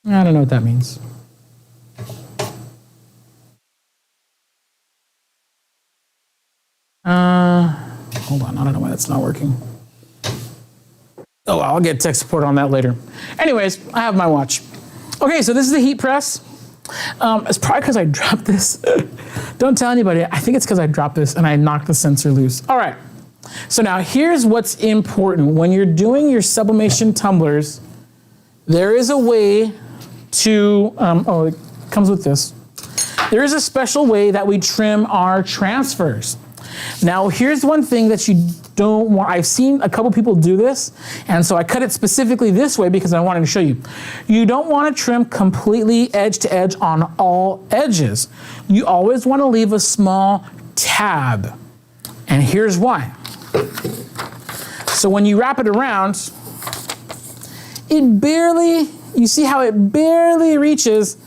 A: I don't know what that means. Hold on, I don't know why that's not working. Oh, I'll get tech support on that later. Anyways, I have my watch. Okay, so this is the heat press. It's probably because I dropped this. Don't tell anybody. I think it's because I dropped this and I knocked the sensor loose. All right, so now here's what's important. When you're doing your sublimation tumblers, there is a way to, oh, it comes with this. There is a special way that we trim our transfers. Now, here's one thing that you don't want. I've seen a couple people do this, and so I cut it specifically this way because I wanted to show you. You don't want to trim completely edge to edge on all edges. You always want to leave a small tab, and here's why. So when you wrap it around, it barely, you see how it barely reaches.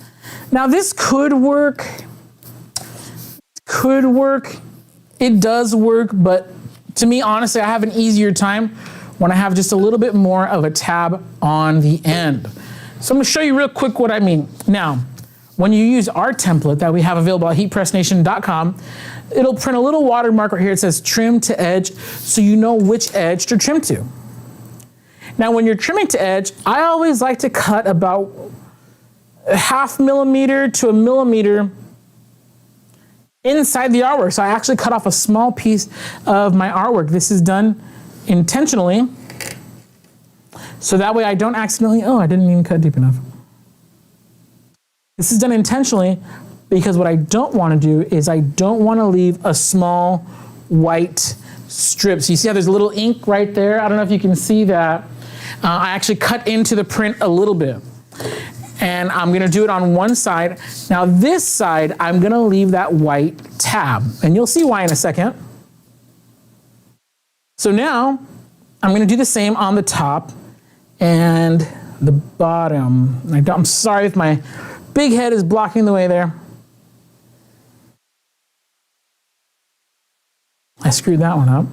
A: Now this could work, It does work, but to me, honestly, I have an easier time when I have just a little bit more of a tab on the end. So I'm gonna show you real quick what I mean. Now, when you use our template that we have available at heatpressnation.com, it'll print a little watermark right here. It says trim to edge, so you know which edge to trim to. Now, when you're trimming to edge, I always like to cut about a 0.5 millimeter to 1 millimeter inside the artwork. So I actually cut off a small piece of my artwork. This is done intentionally, so that way I don't accidentally, oh, I didn't even cut deep enough. This is done intentionally because what I don't want to do is I don't want to leave a small white strip. So you see how there's a little ink right there? I don't know if you can see that. I actually cut into the print a little bit. And I'm gonna do it on one side. Now this side, I'm gonna leave that white tab, and you'll see why in a second. So now, I'm gonna do the same on the top and the bottom. I'm sorry if my big head is blocking the way there. I screwed that one up.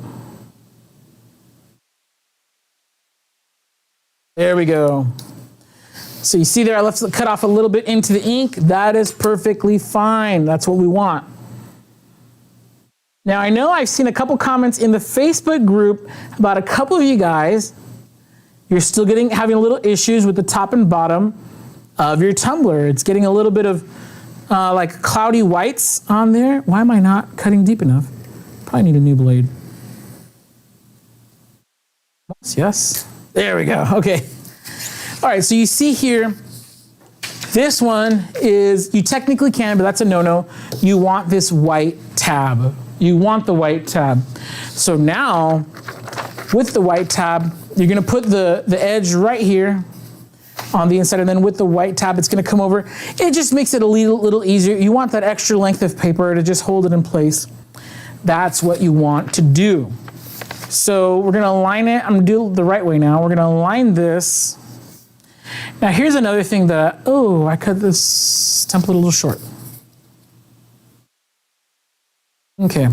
A: There we go. So you see there, I left it cut off a little bit into the ink. That is perfectly fine. That's what we want. Now I know I've seen a couple comments in the Facebook group about a couple of you guys, you're still having a little issues with the top and bottom of your tumbler. It's getting a little bit of like cloudy whites on there. Why am I not cutting deep enough? Probably need a new blade. Yes, there we go, okay. All right, so you see here, this one is, you technically can, but that's a no-no. You want this white tab. You want the white tab. So now, with the white tab, you're gonna put the edge right here on the inside, and then with the white tab, it's gonna come over. It just makes it a little easier. You want that extra length of paper to just hold it in place. That's what you want to do. So we're gonna align it. I'm gonna do it the right way now. We're gonna align this. Now here's another thing that, oh, I cut this template a little short. Okay.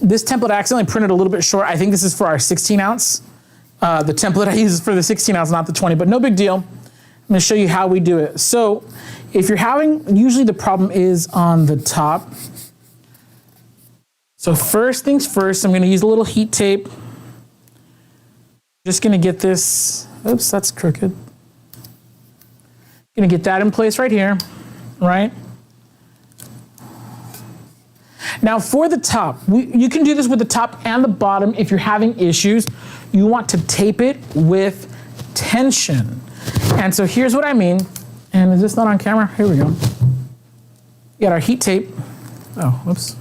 A: This template I accidentally printed a little bit short. I think this is for our 16 ounce. The template I use is for the 16 ounce, not the 20, but no big deal. I'm gonna show you how we do it. So if you're having, usually the problem is on the top. So first things first, I'm gonna use a little heat tape. Just gonna get this, oops, that's crooked. Gonna get that in place right here, right? Now for the top, you can do this with the top and the bottom if you're having issues. You want to tape it with tension. And so here's what I mean, and is this not on camera? Here we go. We got our heat tape. Oh, whoops.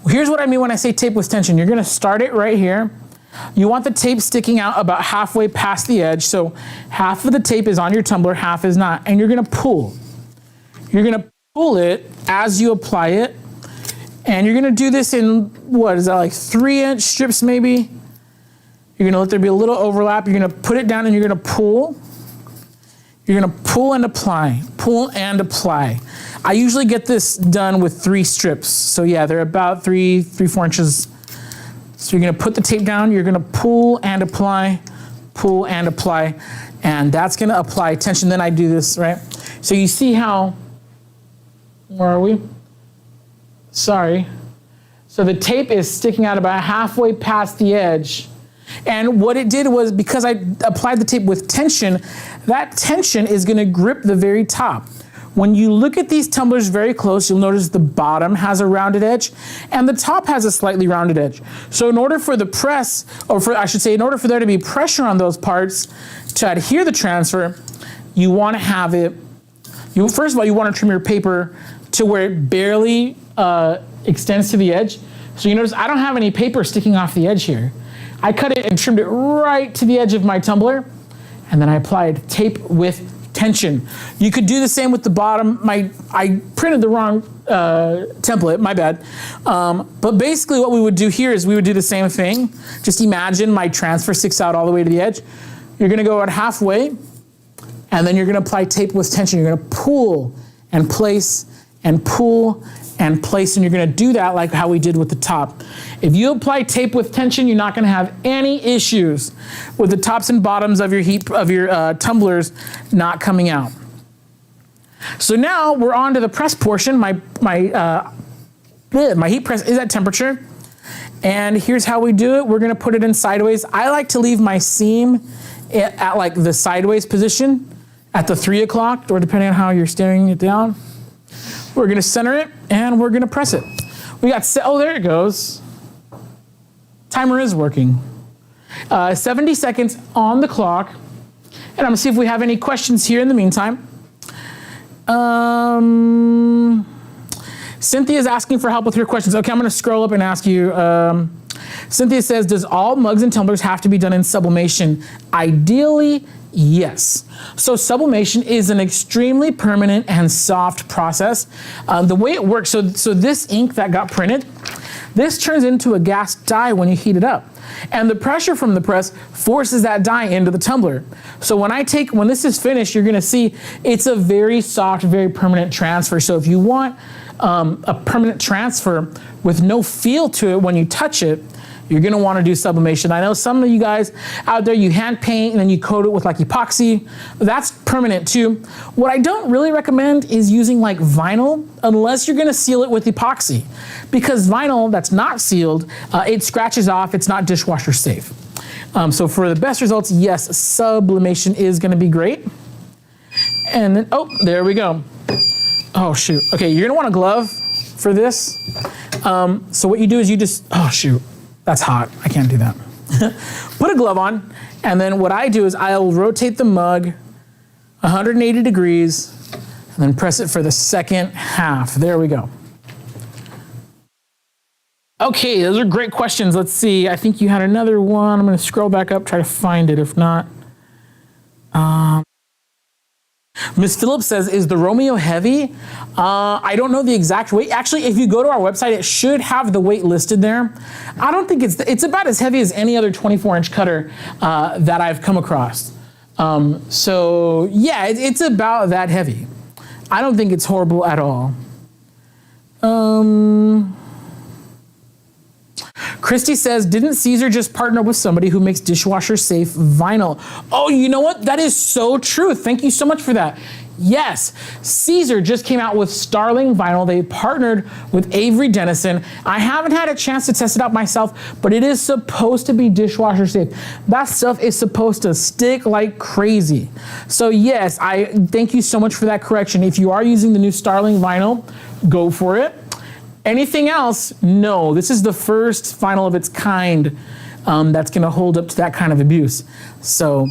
A: Here's what I mean when I say tape with tension. You're gonna start it right here. You want the tape sticking out about halfway past the edge. So half of the tape is on your tumbler, half is not. And you're gonna pull. You're gonna pull it as you apply it. And you're gonna do this in, what is that, like 3-inch strips maybe? You're gonna let there be a little overlap. You're gonna put it down and you're gonna pull. You're gonna pull and apply, pull and apply. I usually get this done with 3 strips. So yeah, they're about 4 inches. So you're gonna put the tape down, you're gonna pull and apply, and that's gonna apply tension. Then I do this, right? So you see how, where are we? Sorry. So the tape is sticking out about halfway past the edge. And what it did was, because I applied the tape with tension, that tension is gonna grip the very top. When you look at these tumblers very close, you'll notice the bottom has a rounded edge and the top has a slightly rounded edge. So in order for the press, in order for there to be pressure on those parts to adhere the transfer, you wanna have it, first of all, you wanna trim your paper to where it barely extends to the edge. So you notice I don't have any paper sticking off the edge here. I cut it and trimmed it right to the edge of my tumbler, and then I applied tape with tension. You could do the same with the bottom. I printed the wrong template, my bad. But basically what we would do here is we would do the same thing. Just imagine my transfer sticks out all the way to the edge. You're gonna go about halfway, and then you're gonna apply tape with tension. You're gonna pull and place and pull and place, and you're gonna do that like how we did with the top. If you apply tape with tension, you're not gonna have any issues with the tops and bottoms of your tumblers not coming out. So now we're on to the press portion. My heat press is at temperature, and here's how we do it. We're gonna put it in sideways. I like to leave my seam at like the sideways position at the 3 o'clock, or depending on how you're staring it down. We're gonna center it and we're gonna press it. We got, oh, there it goes. Timer is working. 70 seconds on the clock. And I'm gonna see if we have any questions here in the meantime. Cynthia's asking for help with her questions. Okay, I'm gonna scroll up and ask you. Cynthia says, does all mugs and tumblers have to be done in sublimation? Ideally, yes. So sublimation is an extremely permanent and soft process. The way it works, so this ink that got printed, this turns into a gas dye when you heat it up. And the pressure from the press forces that dye into the tumbler. So when this is finished, you're gonna see it's a very soft, very permanent transfer. So if you want a permanent transfer with no feel to it when you touch it, you're gonna wanna do sublimation. I know some of you guys out there, you hand paint and then you coat it with like epoxy. That's permanent too. What I don't really recommend is using like vinyl unless you're gonna seal it with epoxy. Because vinyl that's not sealed, it scratches off, it's not dishwasher safe. So for the best results, yes, sublimation is gonna be great. And then, oh, there we go. Oh shoot, okay, you're gonna want a glove for this. So what you do is you just, oh shoot. That's hot, I can't do that. Put a glove on, and then what I do is I'll rotate the mug 180 degrees, and then press it for the second half. There we go. Okay, those are great questions. Let's see, I think you had another one. I'm gonna scroll back up, try to find it, if not. Ms. Phillips says, is the Romeo heavy? I don't know the exact weight. Actually, if you go to our website, it should have the weight listed there. I don't think it's about as heavy as any other 24-inch cutter that I've come across. So yeah, it's about that heavy. I don't think it's horrible at all. Christy says, didn't Caesar just partner with somebody who makes dishwasher safe vinyl? Oh, you know what? That is so true. Thank you so much for that. Yes, Caesar just came out with Starling vinyl. They partnered with Avery Dennison. I haven't had a chance to test it out myself, but it is supposed to be dishwasher safe. That stuff is supposed to stick like crazy. So yes, I thank you so much for that correction. If you are using the new Starling vinyl, go for it. Anything else? No, this is the first vinyl of its kind that's gonna hold up to that kind of abuse. So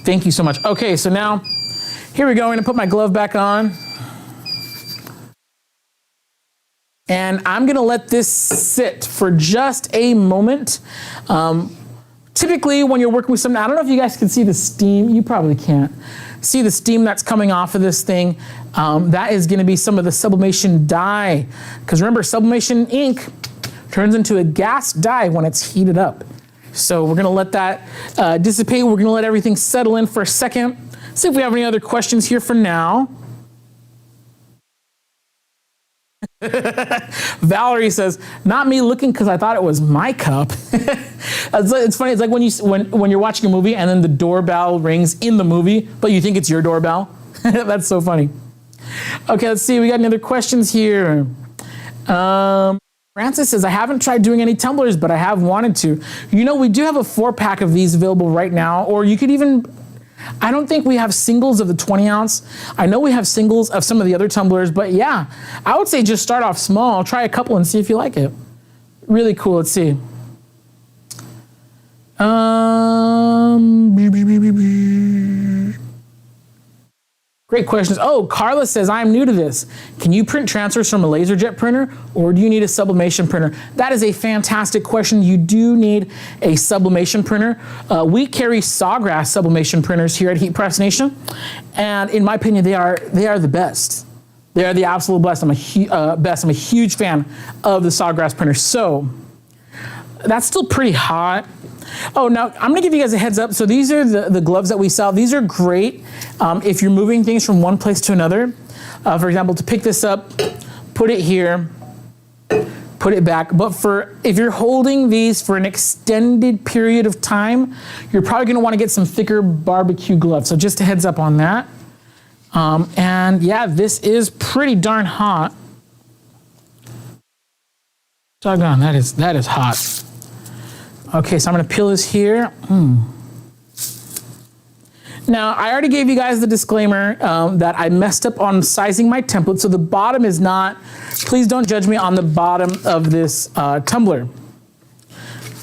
A: thank you so much. Okay, so now, here we go, I'm gonna put my glove back on. And I'm gonna let this sit for just a moment. Typically when you're working with something, I don't know if you guys can see the steam, you probably can't. See the steam that's coming off of this thing? That is gonna be some of the sublimation dye. Because remember, sublimation ink turns into a gas dye when it's heated up. So we're gonna let that dissipate. We're gonna let everything settle in for a second. See if we have any other questions here for now. Valerie says, not me looking because I thought it was my cup. It's funny, it's like when you're watching a movie and then the doorbell rings in the movie, but you think it's your doorbell. That's so funny. Okay, let's see, we got any other questions here. Francis says, I haven't tried doing any tumblers, but I have wanted to. You know, we do have a 4-pack of these available right now, or you could even, I don't think we have singles of the 20 ounce. I know we have singles of some of the other tumblers, but yeah, I would say just start off small, try a couple and see if you like it. Really cool, let's see. Great questions. Oh, Carla says, I'm new to this. Can you print transfers from a LaserJet printer or do you need a sublimation printer? That is a fantastic question. You do need a sublimation printer. We carry Sawgrass sublimation printers here at Heat Press Nation. And in my opinion, they are the best. They are the absolute best. I'm a huge fan of the Sawgrass printer. So that's still pretty hot. Oh, now I'm gonna give you guys a heads up. So these are the gloves that we sell. These are great if you're moving things from one place to another. For example, to pick this up, put it here, put it back. But if you're holding these for an extended period of time, you're probably gonna wanna get some thicker barbecue gloves. So just a heads up on that. And yeah, this is pretty darn hot. Doggone, that is hot. Okay, so I'm gonna peel this here. Now, I already gave you guys the disclaimer that I messed up on sizing my template, so the bottom is not, please don't judge me on the bottom of this tumbler.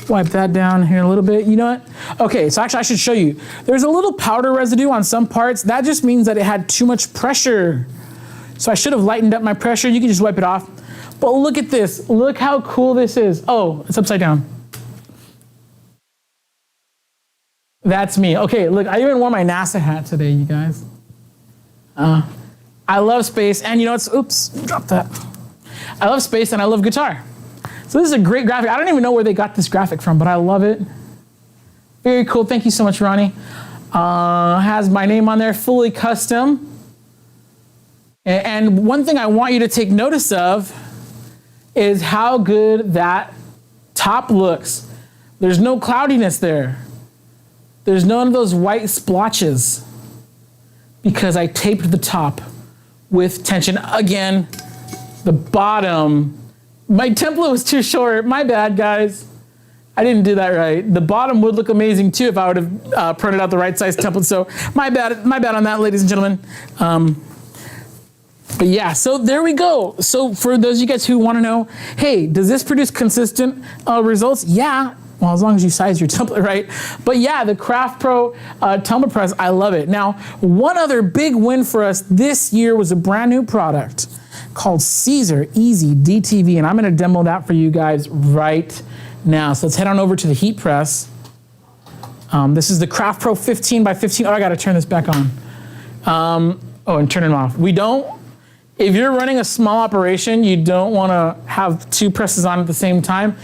A: Wipe that down here a little bit, you know what? Okay, so actually I should show you. There's a little powder residue on some parts. That just means that it had too much pressure. So I should have lightened up my pressure. You can just wipe it off. But look at this, look how cool this is. Oh, it's upside down. That's me. Okay, look, I even wore my NASA hat today, you guys. I love space, and you know what's, oops, drop that. I love space and I love guitar. So this is a great graphic. I don't even know where they got this graphic from, but I love it. Very cool, thank you so much, Ronnie. Has my name on there, fully custom. And one thing I want you to take notice of is how good that top looks. There's no cloudiness there. There's none of those white splotches because I taped the top with tension. Again, the bottom, my template was too short. My bad, guys. I didn't do that right. The bottom would look amazing too if I would have printed out the right size template. So my bad on that, ladies and gentlemen. But yeah, so there we go. So for those of you guys who want to know, hey, does this produce consistent results? Yeah. Well, as long as you size your template right. But yeah, the Craft Pro tumbler press, I love it. Now, one other big win for us this year was a brand new product called Caesar Easy DTV, and I'm gonna demo that for you guys right now. So let's head on over to the heat press. This is the Craft Pro 15 by 15. Oh, I gotta turn this back on. Oh, and turn it off. If you're running a small operation, you don't wanna have 2 presses on at the same time.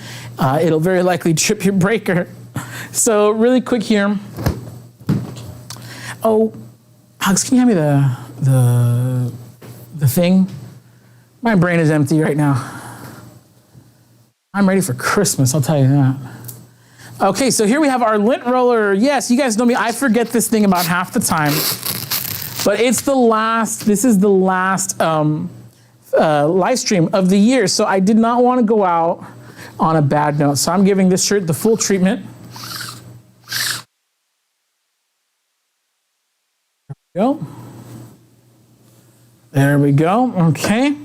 A: It'll very likely trip your breaker. So really quick here. Oh, Alex, can you hand me the thing? My brain is empty right now. I'm ready for Christmas, I'll tell you that. Okay, so here we have our lint roller. Yes, you guys know me, I forget this thing about half the time. But this is the last live stream of the year, so I did not want to go out on a bad note. So I'm giving this shirt the full treatment. There we go. There we go, okay. I'm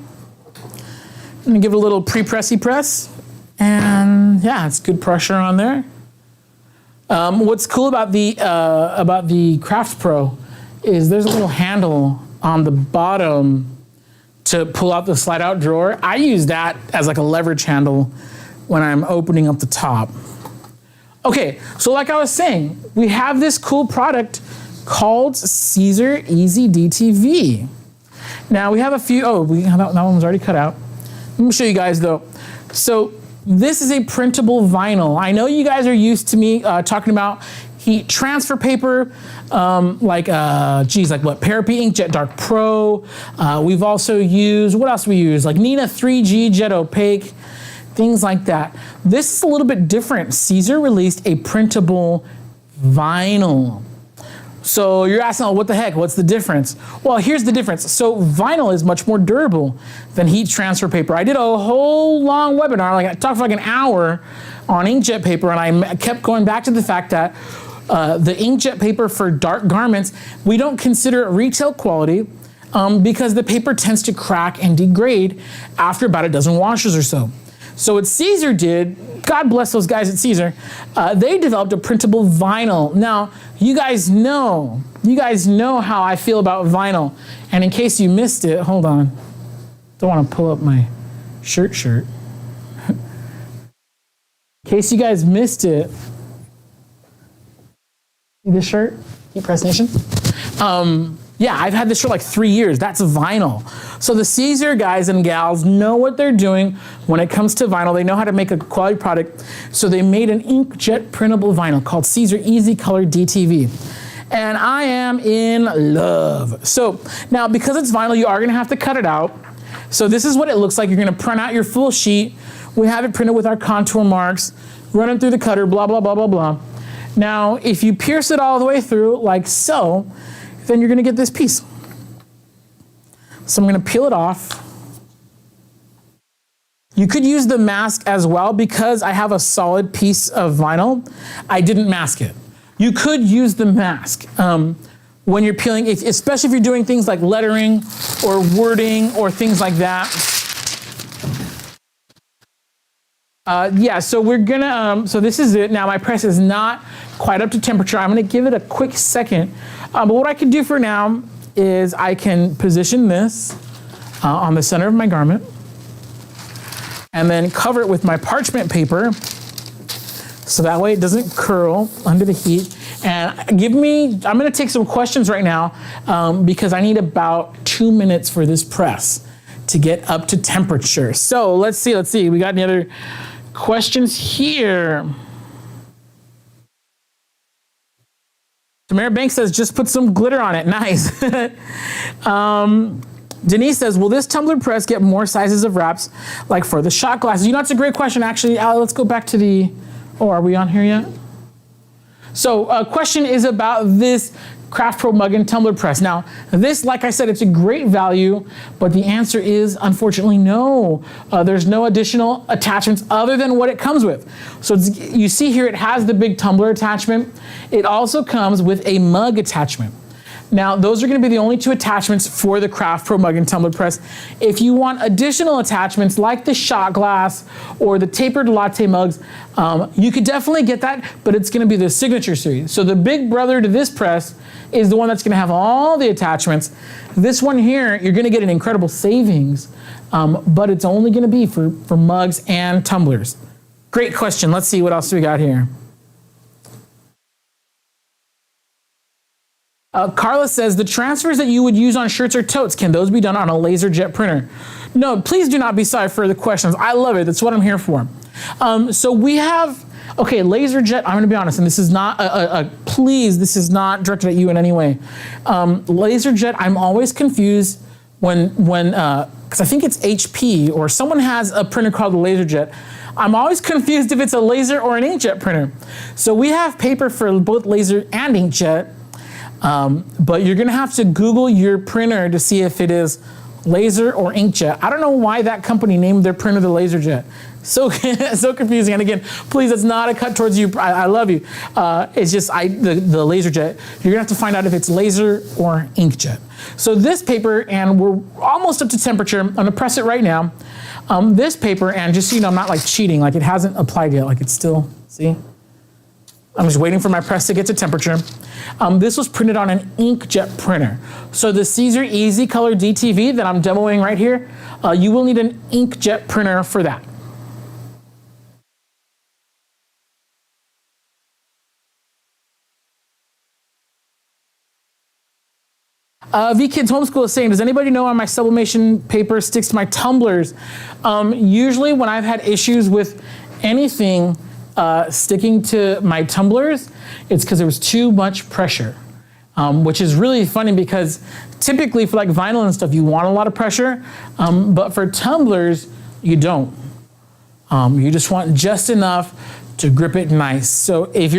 A: gonna give it a little pre-pressy press. And yeah, it's good pressure on there. What's cool about the Craft Pro is there's a little handle on the bottom to pull out the slide out drawer. I use that as like a leverage handle when I'm opening up the top. Okay, so like I was saying, we have this cool product called Caesar Easy DTV. Now we have a few, that one was already cut out. Let me show you guys though. So this is a printable vinyl. I know you guys are used to me talking about heat transfer paper, like what, Parapi Inkjet Dark Pro. We've also used, what else we use? Like Nina 3G Jet Opaque, things like that. This is a little bit different. Caesar released a printable vinyl. So you're asking, oh, what the heck, what's the difference? Well, here's the difference. So vinyl is much more durable than heat transfer paper. I did a whole long webinar, like I talked for like an hour on inkjet paper, and I kept going back to the fact that the inkjet paper for dark garments, we don't consider it retail quality because the paper tends to crack and degrade after about a dozen washes or so. So what Caesar did, God bless those guys at Caesar, they developed a printable vinyl. Now, you guys know how I feel about vinyl. And in case you missed it, hold on. Don't want to pull up my shirt. In case you guys missed it, see this shirt, Heat Press Nation? Yeah, I've had this for like 3 years. That's vinyl. So the Caesar guys and gals know what they're doing when it comes to vinyl. They know how to make a quality product. So they made an inkjet printable vinyl called Caesar Easy Color DTV. And I am in love. So now because it's vinyl, you are gonna have to cut it out. So this is what it looks like. You're gonna print out your full sheet. We have it printed with our contour marks, run it through the cutter, blah, blah, blah, blah, blah. Now, if you pierce it all the way through, like so, then you're gonna get this piece. So I'm gonna peel it off. You could use the mask as well. Because I have a solid piece of vinyl, I didn't mask it. You could use the mask when you're peeling, especially if you're doing things like lettering or wording or things like that. Yeah, so we're gonna, so this is it. Now my press is not quite up to temperature. I'm gonna give it a quick second. But what I can do for now is I can position this on the center of my garment and then cover it with my parchment paper so that way it doesn't curl under the heat. And I'm gonna take some questions right now because I need about 2 minutes for this press to get up to temperature. So let's see, we got any other questions here? Tamara Banks says, just put some glitter on it. Nice. Denise says, will this tumbler press get more sizes of wraps like for the shot glasses? You know, it's a great question, actually. Let's go back to the, are we on here yet? So a question is about this Craft Pro Mug and Tumbler Press. Now, this, like I said, it's a great value, but the answer is, unfortunately, no. There's no additional attachments other than what it comes with. So you see here, it has the big tumbler attachment. It also comes with a mug attachment. Now, those are gonna be the only two attachments for the Craft Pro Mug and Tumbler Press. If you want additional attachments like the shot glass or the tapered latte mugs, you could definitely get that, but it's gonna be the Signature Series. So the big brother to this press is the one that's gonna have all the attachments. This one here, you're gonna get an incredible savings, but it's only gonna be for mugs and tumblers. Great question. Let's see what else we got here. Carla says, the transfers that you would use on shirts or totes, can those be done on a laser jet printer? No, please do not be sorry for the questions. I love it. That's what I'm here for. So we have, okay, laser jet, I'm gonna be honest, and this is not, please, this is not directed at you in any way. Laser jet, I'm always confused when because I think it's HP or someone has a printer called the laser jet. I'm always confused if it's a laser or an inkjet printer. So we have paper for both laser and inkjet. But you're gonna have to Google your printer to see if it is laser or inkjet. I don't know why that company named their printer the LaserJet. So so confusing. And again, please, it's not a cut towards you. I love you. It's just the LaserJet. You're gonna have to find out if it's laser or inkjet. So this paper, and we're almost up to temperature. I'm gonna press it right now. This paper, and just so you know, I'm not like cheating. Like it hasn't applied yet. Like it's still, see? I'm just waiting for my press to get to temperature. This was printed on an inkjet printer. So the Caesar Easy Color DTV that I'm demoing right here, you will need an inkjet printer for that. V-Kids Homeschool is saying, does anybody know why my sublimation paper sticks to my tumblers? Usually when I've had issues with anything sticking to my tumblers, it's because there was too much pressure, which is really funny because typically for like vinyl and stuff, you want a lot of pressure, but for tumblers, you don't. You just want just enough to grip it nice. So if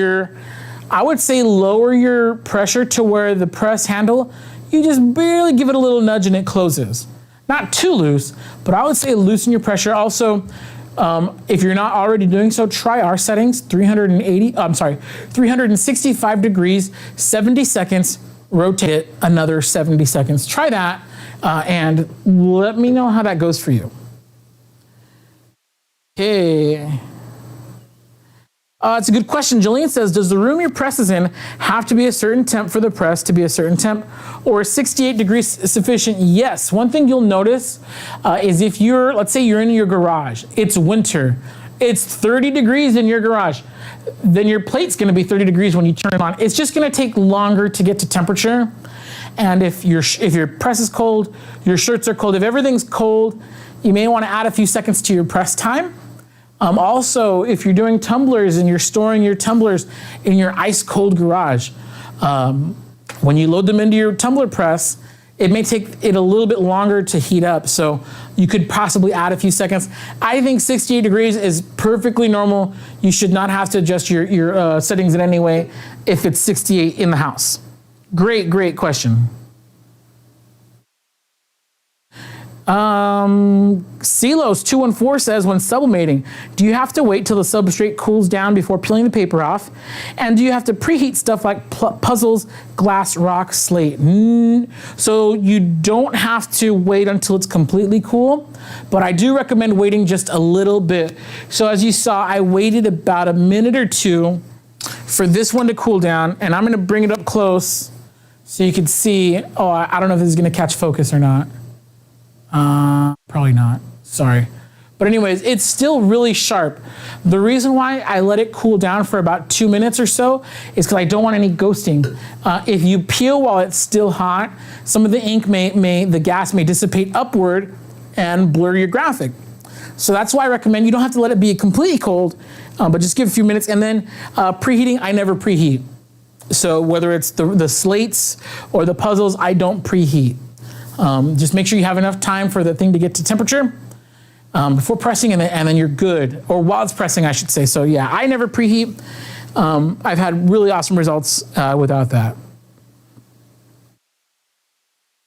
A: I would say lower your pressure to where the press handle, you just barely give it a little nudge and it closes. Not too loose, but I would say loosen your pressure. Also, if you're not already doing so, try our settings, 365 degrees, 70 seconds, rotate it another 70 seconds. Try that and let me know how that goes for you. Okay. It's a good question. Jolene says, does the room your press is in have to be a certain temp for the press to be a certain temp, or is 68 degrees sufficient? Yes. One thing you'll notice is if let's say you're in your garage, it's winter, it's 30 degrees in your garage, then your plate's gonna be 30 degrees when you turn it on. It's just gonna take longer to get to temperature. And if your press is cold, your shirts are cold, if everything's cold, you may wanna add a few seconds to your press time. Also, if you're doing tumblers and you're storing your tumblers in your ice cold garage, when you load them into your tumbler press, it may take it a little bit longer to heat up. So you could possibly add a few seconds. I think 68 degrees is perfectly normal. You should not have to adjust your settings in any way if it's 68 in the house. Great, great question. Silos214 says, when sublimating, do you have to wait till the substrate cools down before peeling the paper off? And do you have to preheat stuff like puzzles, glass, rock, slate? So you don't have to wait until it's completely cool, but I do recommend waiting just a little bit. So as you saw, I waited about a minute or two for this one to cool down, and I'm gonna bring it up close so you can see. Oh, I don't know if this is gonna catch focus or not. Probably not, sorry. But anyways, it's still really sharp. The reason why I let it cool down for about 2 minutes or so is because I don't want any ghosting. If you peel while it's still hot, some of the ink the gas may dissipate upward and blur your graphic. So that's why I recommend you don't have to let it be completely cold, but just give a few minutes. And then preheating, I never preheat. So whether it's the slates or the puzzles, I don't preheat. Just make sure you have enough time for the thing to get to temperature before pressing, and then you're good. Or while it's pressing, I should say. So yeah, I never preheat. I've had really awesome results without that.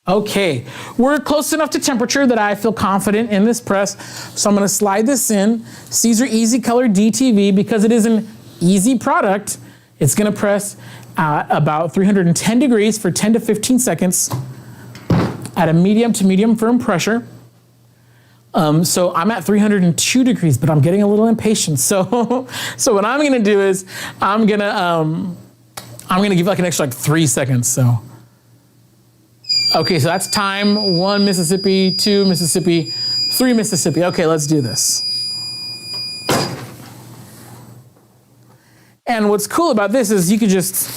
A: Okay, we're close enough to temperature that I feel confident in this press. So I'm gonna slide this in. Caesar Easy Color DTV, because it is an easy product, it's gonna press about 310 degrees for 10 to 15 seconds. At a medium to medium firm pressure. So I'm at 302 degrees, but I'm getting a little impatient. So what I'm gonna do is I'm gonna give like an extra 3 seconds. So okay, so that's time. 1 Mississippi, 2 Mississippi, 3 Mississippi. Okay, let's do this. And what's cool about this is you could just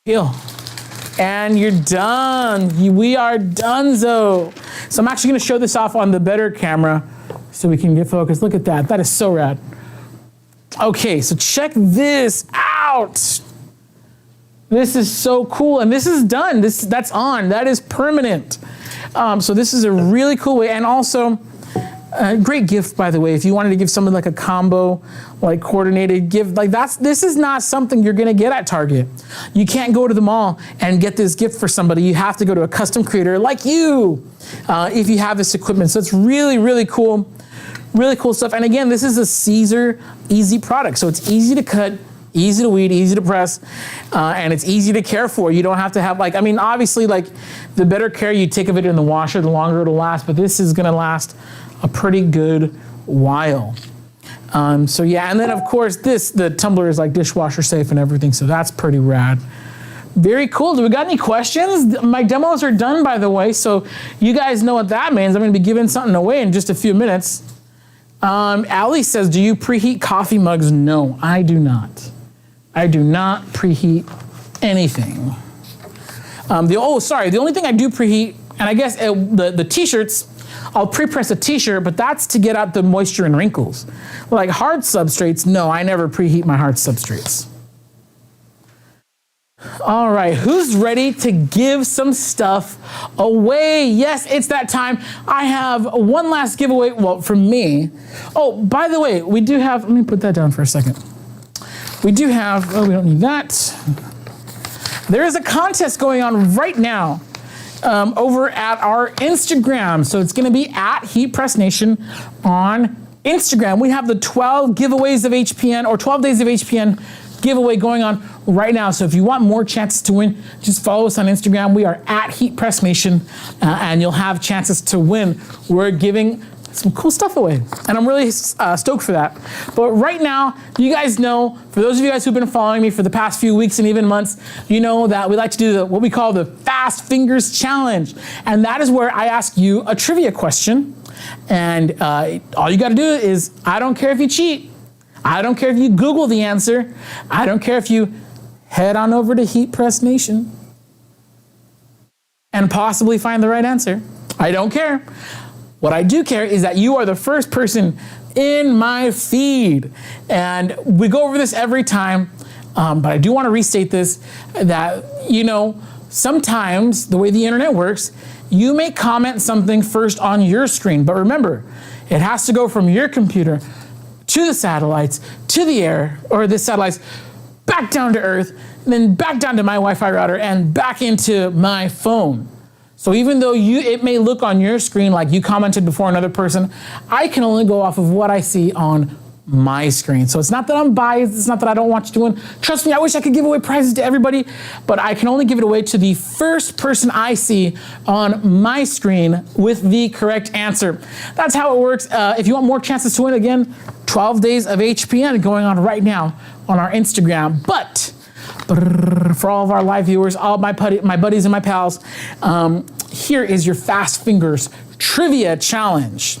A: peel. And you're done. We are donezo. So I'm actually gonna show this off on the better camera so we can get focused. Look at that, that is so rad. Okay, so check this out. This is so cool, and this is done. That's on, that is permanent. So this is a really cool way, and also, great gift, by the way, if you wanted to give someone like a combo, like coordinated gift, like this is not something you're gonna get at Target. You can't go to the mall and get this gift for somebody. You have to go to a custom creator like you, if you have this equipment. So it's really, really cool stuff. And again, this is a Caesar Easy product. So it's easy to cut, easy to weed, easy to press, and it's easy to care for. You don't have to have obviously the better care you take of it in the washer, the longer it'll last, but this is gonna last a pretty good while. So yeah, and then of course the tumbler is like dishwasher safe and everything, so that's pretty rad. Very cool. Do we got any questions? My demos are done, by the way, so you guys know what that means. I'm gonna be giving something away in just a few minutes. Allie says, do you preheat coffee mugs? No, I do not. I do not preheat anything. The only thing I do preheat, and I guess the t-shirts, I'll pre-press a t-shirt, but that's to get out the moisture and wrinkles. Like hard substrates, no, I never preheat my hard substrates. All right, who's ready to give some stuff away? Yes, it's that time. I have one last giveaway, well, from me. Oh, by the way, we do have, let me put that down for a second. We do have, oh, we don't need that. There is a contest going on right now over at our Instagram. So it's gonna be at Heat Press Nation on Instagram. We have the 12 giveaways of HPN, or 12 days of HPN giveaway going on right now. So if you want more chances to win, just follow us on Instagram. We are at Heat Press Nation, and you'll have chances to win. We're giving some cool stuff away, and I'm really stoked for that. But right now, you guys know, for those of you guys who've been following me for the past few weeks and even months, you know that we like to do what we call the Fast Fingers Challenge. And that is where I ask you a trivia question. And all you gotta do is, I don't care if you cheat, I don't care if you Google the answer, I don't care if you head on over to Heat Press Nation and possibly find the right answer. I don't care. What I do care is that you are the first person in my feed. And we go over this every time, but I do want to restate this, that, you know, sometimes the way the internet works, you may comment something first on your screen, but remember, it has to go from your computer to the satellites, to the air, or the satellites, back down to Earth, and then back down to my Wi-Fi router, and back into my phone. So even though it may look on your screen like you commented before another person, I can only go off of what I see on my screen. So it's not that I'm biased, it's not that I don't want you to win. Trust me, I wish I could give away prizes to everybody, but I can only give it away to the first person I see on my screen with the correct answer. That's how it works. If you want more chances to win, again, 12 days of HPN going on right now on our Instagram. But for all of our live viewers, all my buddies and my pals, here is your Fast Fingers Trivia Challenge.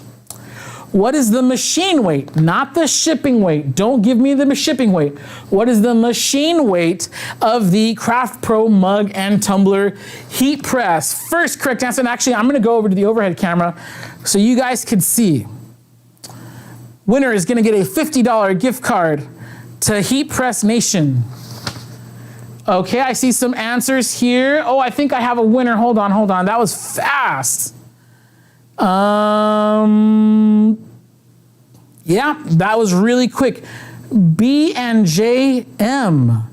A: What is the machine weight, not the shipping weight? Don't give me the shipping weight. What is the machine weight of the Craft Pro mug and tumbler heat press? First correct answer, and actually I'm gonna go over to the overhead camera so you guys can see. Winner is gonna get a $50 gift card to Heat Press Nation. Okay, I see some answers here. Oh, I think I have a winner. Hold on. That was fast. Yeah, that was really quick. B and JM.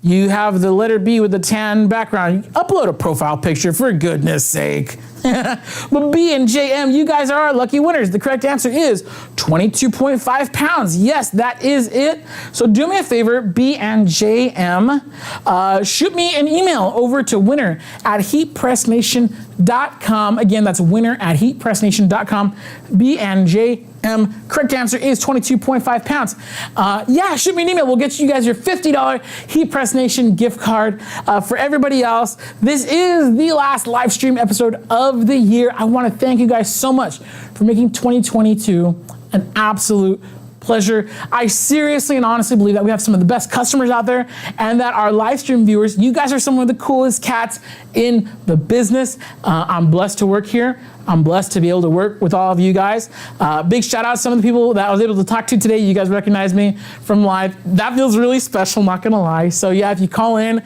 A: You have the letter B with the tan background. Upload a profile picture, for goodness sake. But B and JM, you guys are our lucky winners. The correct answer is 22.5 pounds. Yes, that is it. So do me a favor, B and JM, shoot me an email over to winner@heatpressnation.com. Again, that's winner@heatpressnation.com. B and JM. Correct answer is 22.5 pounds. Yeah, shoot me an email. We'll get you guys your $50 Heat Press Nation gift card. For everybody else, this is the last live stream episode of the year. I want to thank you guys so much for making 2022 an absolute pleasure. I seriously and honestly believe that we have some of the best customers out there, and that our live stream viewers, you guys are some of the coolest cats in the business. I'm blessed to work here. I'm blessed to be able to work with all of you guys. Big shout out to some of the people that I was able to talk to today. You guys recognize me from live. That feels really special, not gonna lie. So yeah, if you call in,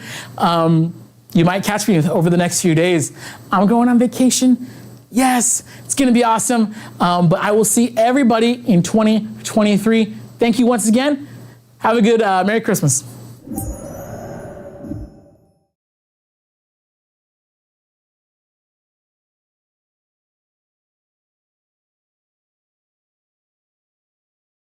A: you might catch me over the next few days. I'm going on vacation. Yes, it's gonna be awesome. But I will see everybody in 2023. Thank you once again. Have a good Merry Christmas.